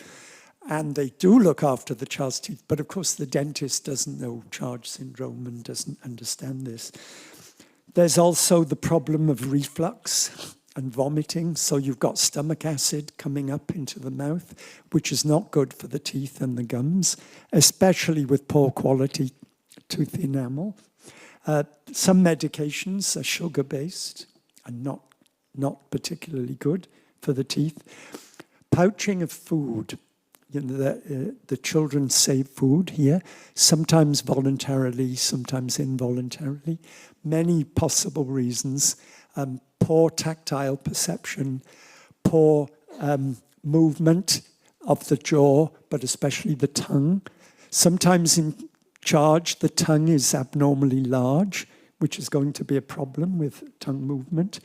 And they do look after the child's teeth, but of course the dentist doesn't know charge syndrome and doesn't understand this. There's also the problem of reflux and vomiting. So you've got stomach acid coming up into the mouth, which is not good for the teeth and the gums, especially with poor quality tooth enamel. Some medications are sugar-based and not particularly good for the teeth. Pouching of food. You know, the children save food here, sometimes voluntarily, sometimes involuntarily. Many possible reasons. Poor tactile perception, poor movement of the jaw, but especially the tongue. Sometimes in charge, the tongue is abnormally large, which is going to be a problem with tongue movement.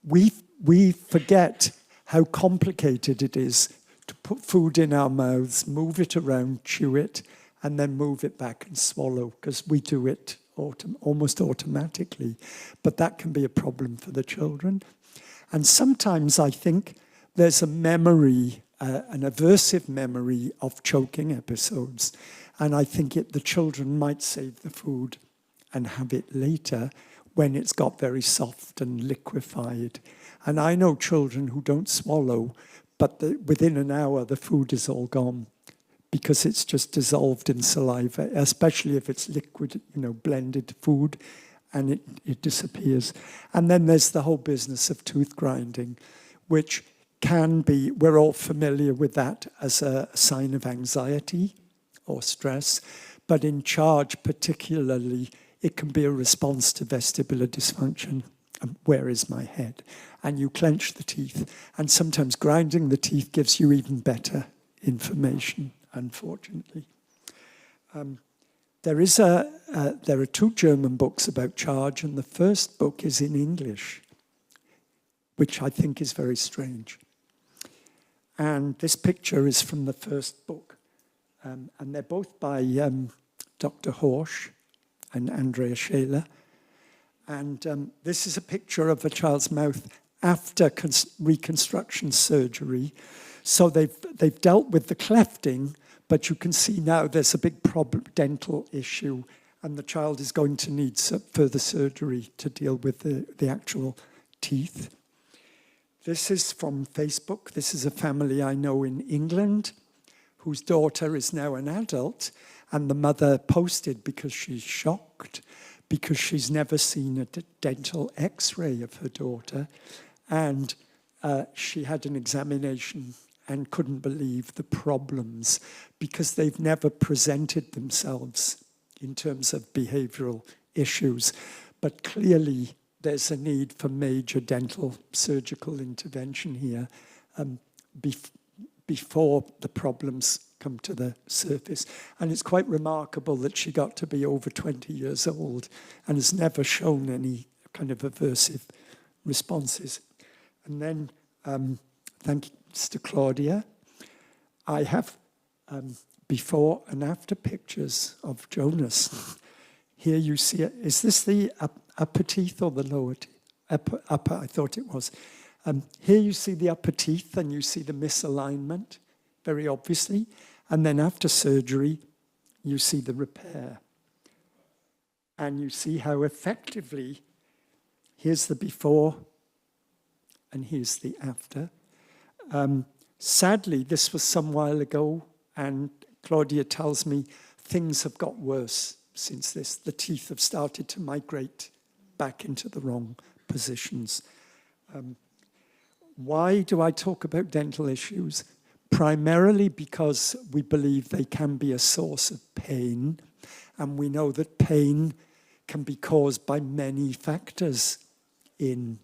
We forget how complicated it is to put food in our mouths, move it around, chew it, and then move it back and swallow, because we do it almost automatically. But that can be a problem for the children. And sometimes I think there's a memory, an aversive memory of choking episodes. And I think the children might save the food and have it later when it's got very soft and liquefied. And I know children who don't swallow, but within an hour, the food is all gone because it's just dissolved in saliva, especially if it's liquid, blended food, and it disappears. And then there's the whole business of tooth grinding, which can be, we're all familiar with that as a sign of anxiety or stress, but in charge particularly, it can be a response to vestibular dysfunction. Where is my head? And you clench the teeth. And sometimes grinding the teeth gives you even better information, unfortunately. There are 2 German books about charge, and the first book is in English, which I think is very strange. And this picture is from the first book. And they're both by Dr. Horsch and Andrea Scheler. And this is a picture of a child's mouth after reconstruction surgery. So they've dealt with the clefting, but you can see now there's a big dental issue, and the child is going to need further surgery to deal with the actual teeth. This is from Facebook. This is a family I know in England whose daughter is now an adult, and the mother posted because she's shocked, because she's never seen a dental x-ray of her daughter, and she had an examination and couldn't believe the problems because they've never presented themselves in terms of behavioral issues. But clearly there's a need for major dental surgical intervention here before the problems come to the surface. And it's quite remarkable that she got to be over 20 years old and has never shown any kind of aversive responses. And then, thanks to Claudia, I have before and after pictures of Jonas. Here you see it. Is this the upper teeth or the lower teeth? Upper, I thought it was. Here you see the upper teeth and you see the misalignment, very obviously. And then after surgery, you see the repair. And you see how effectively, here's the before and here's the after. Sadly, this was some while ago, and Claudia tells me things have got worse since this. The teeth have started to migrate back into the wrong positions. Why do I talk about dental issues? Primarily because we believe they can be a source of pain, and we know that pain can be caused by many factors in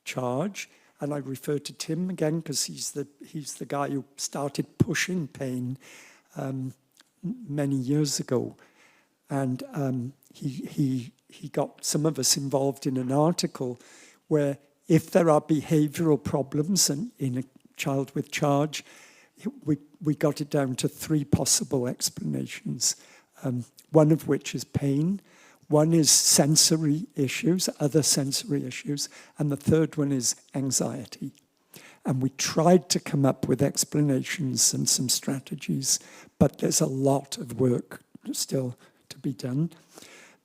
charge. And I refer to Tim again because he's the guy who started pushing pain many years ago. And he got some of us involved in an article where if there are behavioral problems in a child with charge, we got it down to 3 possible explanations, one of which is pain, one is sensory issues, other sensory issues, and the third one is anxiety. And we tried to come up with explanations and some strategies, but there's a lot of work still to be done.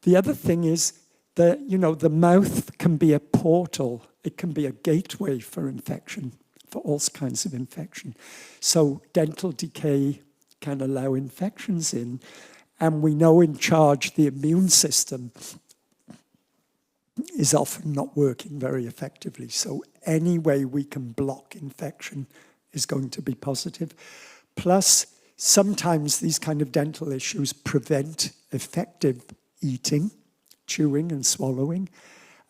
The other thing is that, you know, the mouth can be a portal. It can be a gateway for infection, for all kinds of infection. So dental decay can allow infections in. And we know in charge the immune system is often not working very effectively. So any way we can block infection is going to be positive. Plus, sometimes these kind of dental issues prevent effective eating, chewing and swallowing.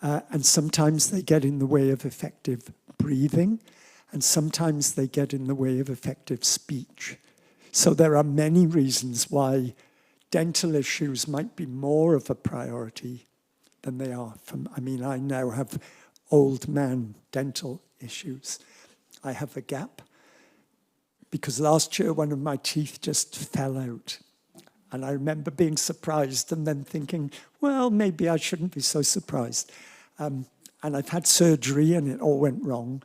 And sometimes they get in the way of effective breathing. And sometimes they get in the way of effective speech. So there are many reasons why dental issues might be more of a priority than they are. I now have old man dental issues. I have a gap because last year one of my teeth just fell out. And I remember being surprised and then thinking, well, maybe I shouldn't be so surprised. And I've had surgery and it all went wrong.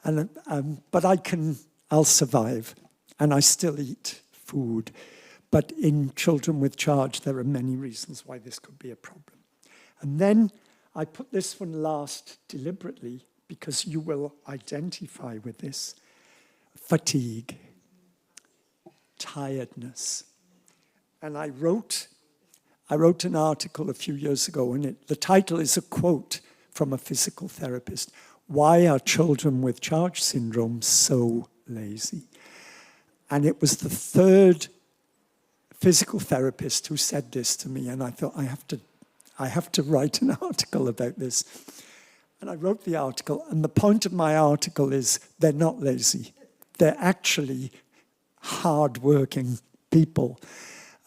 But I'll survive, and I still eat food. But in children with charge, there are many reasons why this could be a problem. And then I put this one last deliberately because you will identify with this. Fatigue, tiredness. And I wrote an article a few years ago, and the title is a quote from a physical therapist. Why are children with charge syndrome so lazy? And it was the third physical therapist who said this to me, and I thought, I have to write an article about this. And I wrote the article, and the point of my article is they're not lazy. They're actually hard-working people.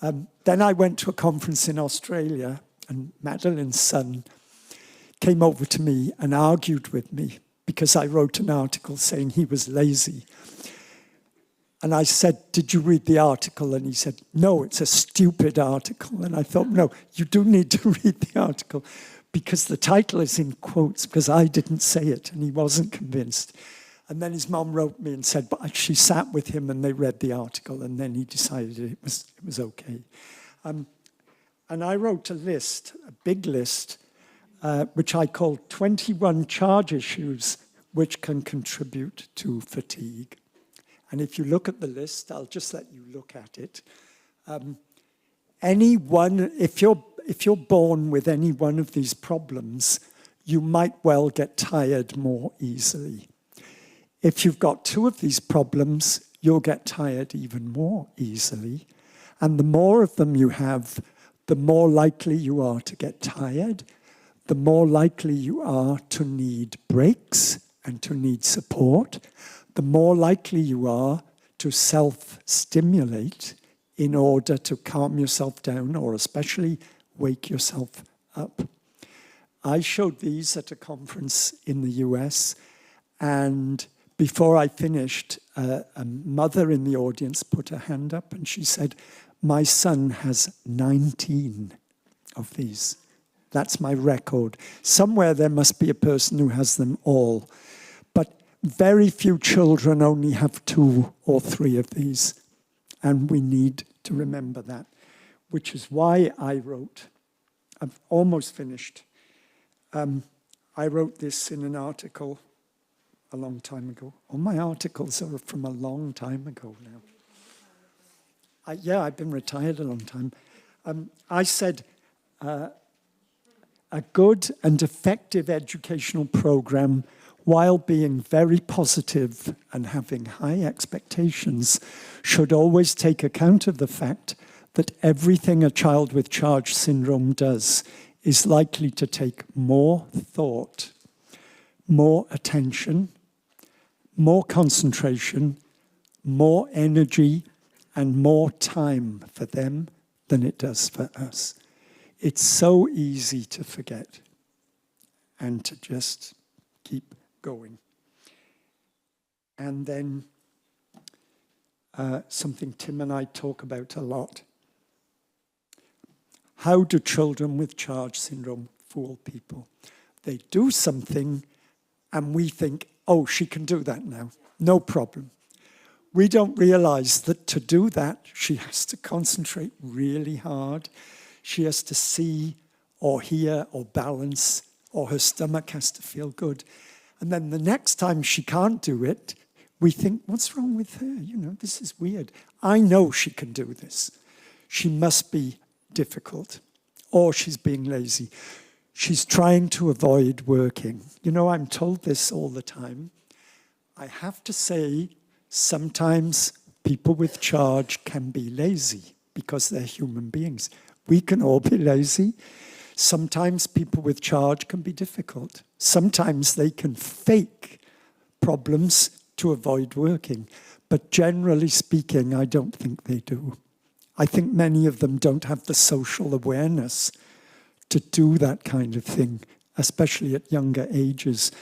Then I went to a conference in Australia, and Madeline's son came over to me and argued with me because I wrote an article saying he was lazy. And I said, did you read the article? And he said, no, it's a stupid article. And I thought, no, you do need to read the article because the title is in quotes because I didn't say it and he wasn't convinced. And then his mom wrote me and said, but she sat with him and they read the article and then he decided it was okay. And I wrote a list, a big list, which I call 21 charge issues which can contribute to fatigue. And if you look at the list, I'll just let you look at it. If you're born with any one of these problems, you might well get tired more easily. If you've got two of these problems, you'll get tired even more easily. And the more of them you have, the more likely you are to get tired, the more likely you are to need breaks and to need support, the more likely you are to self-stimulate in order to calm yourself down or especially wake yourself up. I showed these at a conference in the US, and before I finished, a mother in the audience put her hand up and she said, "My son has 19 of these. That's my record. Somewhere there must be a person who has them all. But very few children only have 2 or 3 of these. And we need to remember that, which is why I wrote, I've almost finished. I wrote this in an article a long time ago. All my articles are from a long time ago now. I've been retired a long time. I said, a good and effective educational program, while being very positive and having high expectations, should always take account of the fact that everything a child with charge syndrome does is likely to take more thought, more attention, more concentration, more energy, and more time for them than it does for us. It's so easy to forget and to just keep going. And then something Tim and I talk about a lot. How do children with charge syndrome fool people? They do something and we think, oh, she can do that now, no problem. We don't realize that to do that, she has to concentrate really hard. She has to see or hear or balance, or her stomach has to feel good. And then the next time she can't do it, we think, what's wrong with her? You know, this is weird. I know she can do this. She must be difficult, or she's being lazy. She's trying to avoid working. You know, I'm told this all the time. I have to say, sometimes people with charge can be lazy because they're human beings. We can all be lazy. Sometimes people with charge can be difficult. Sometimes they can fake problems to avoid working. But generally speaking, I don't think they do. I think many of them don't have the social awareness to do that kind of thing, especially at younger ages.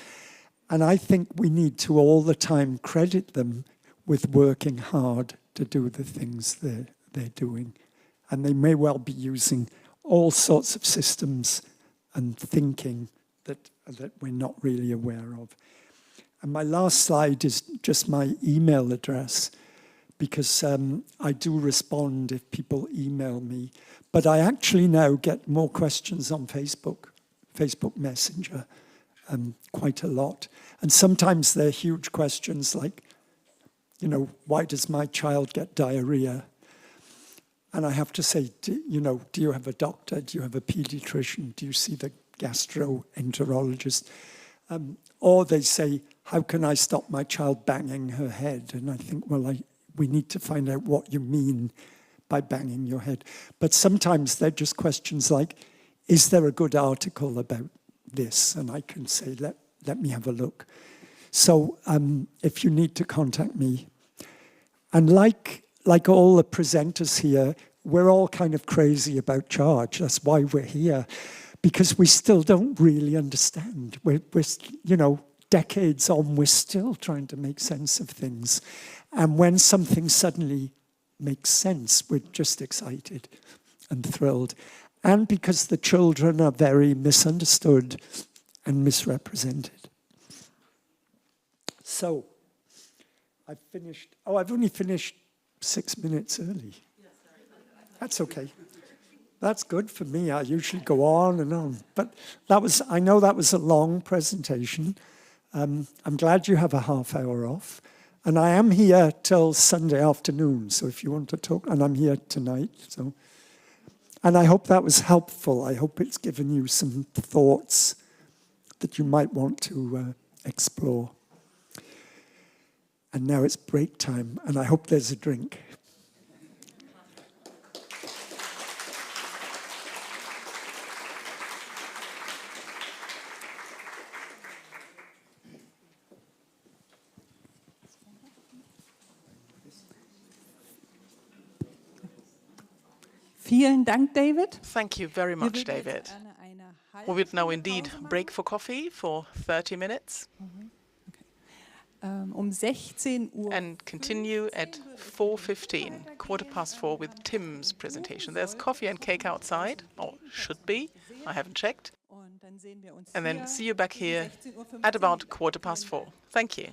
And I think we need to all the time credit them with working hard to do the things they're doing. And they may well be using all sorts of systems and thinking that we're not really aware of. And my last slide is just my email address, because I do respond if people email me. But I actually now get more questions on Facebook Messenger, quite a lot. And sometimes they're huge questions like, you know, why does my child get diarrhea? And I have to say, do you have a doctor? Do you have a pediatrician? Do you see the gastroenterologist? Or they say, how can I stop my child banging her head? And I think, well, we need to find out what you mean by banging your head. But sometimes they're just questions like, is there a good article about this? And I can say, let me have a look. So if you need to contact me. And like all the presenters here, we're all kind of crazy about charge. That's why we're here, because we still don't really understand. We're you know, decades on, we're still trying to make sense of things. And when something suddenly makes sense, we're just excited and thrilled. And because the children are very misunderstood and misrepresented. So, I've finished. Oh, I've only finished 6 minutes early. That's okay. That's good for me. I usually go on and on. But I know that was a long presentation. I'm glad you have a half hour off. And I am here till Sunday afternoon. So if you want to talk, and I'm here tonight. And I hope that was helpful. I hope it's given you some thoughts that you might want to explore. And now it's break time, and I hope there's a drink. Vielen Dank, David. Thank you very much, David. We would now indeed break for coffee for 30 minutes. 16 Uhr. And continue at 4:15, 4:15, with Tim's presentation. There's coffee and cake outside, or should be. I haven't checked. And then see you back here at about 4:15. Thank you.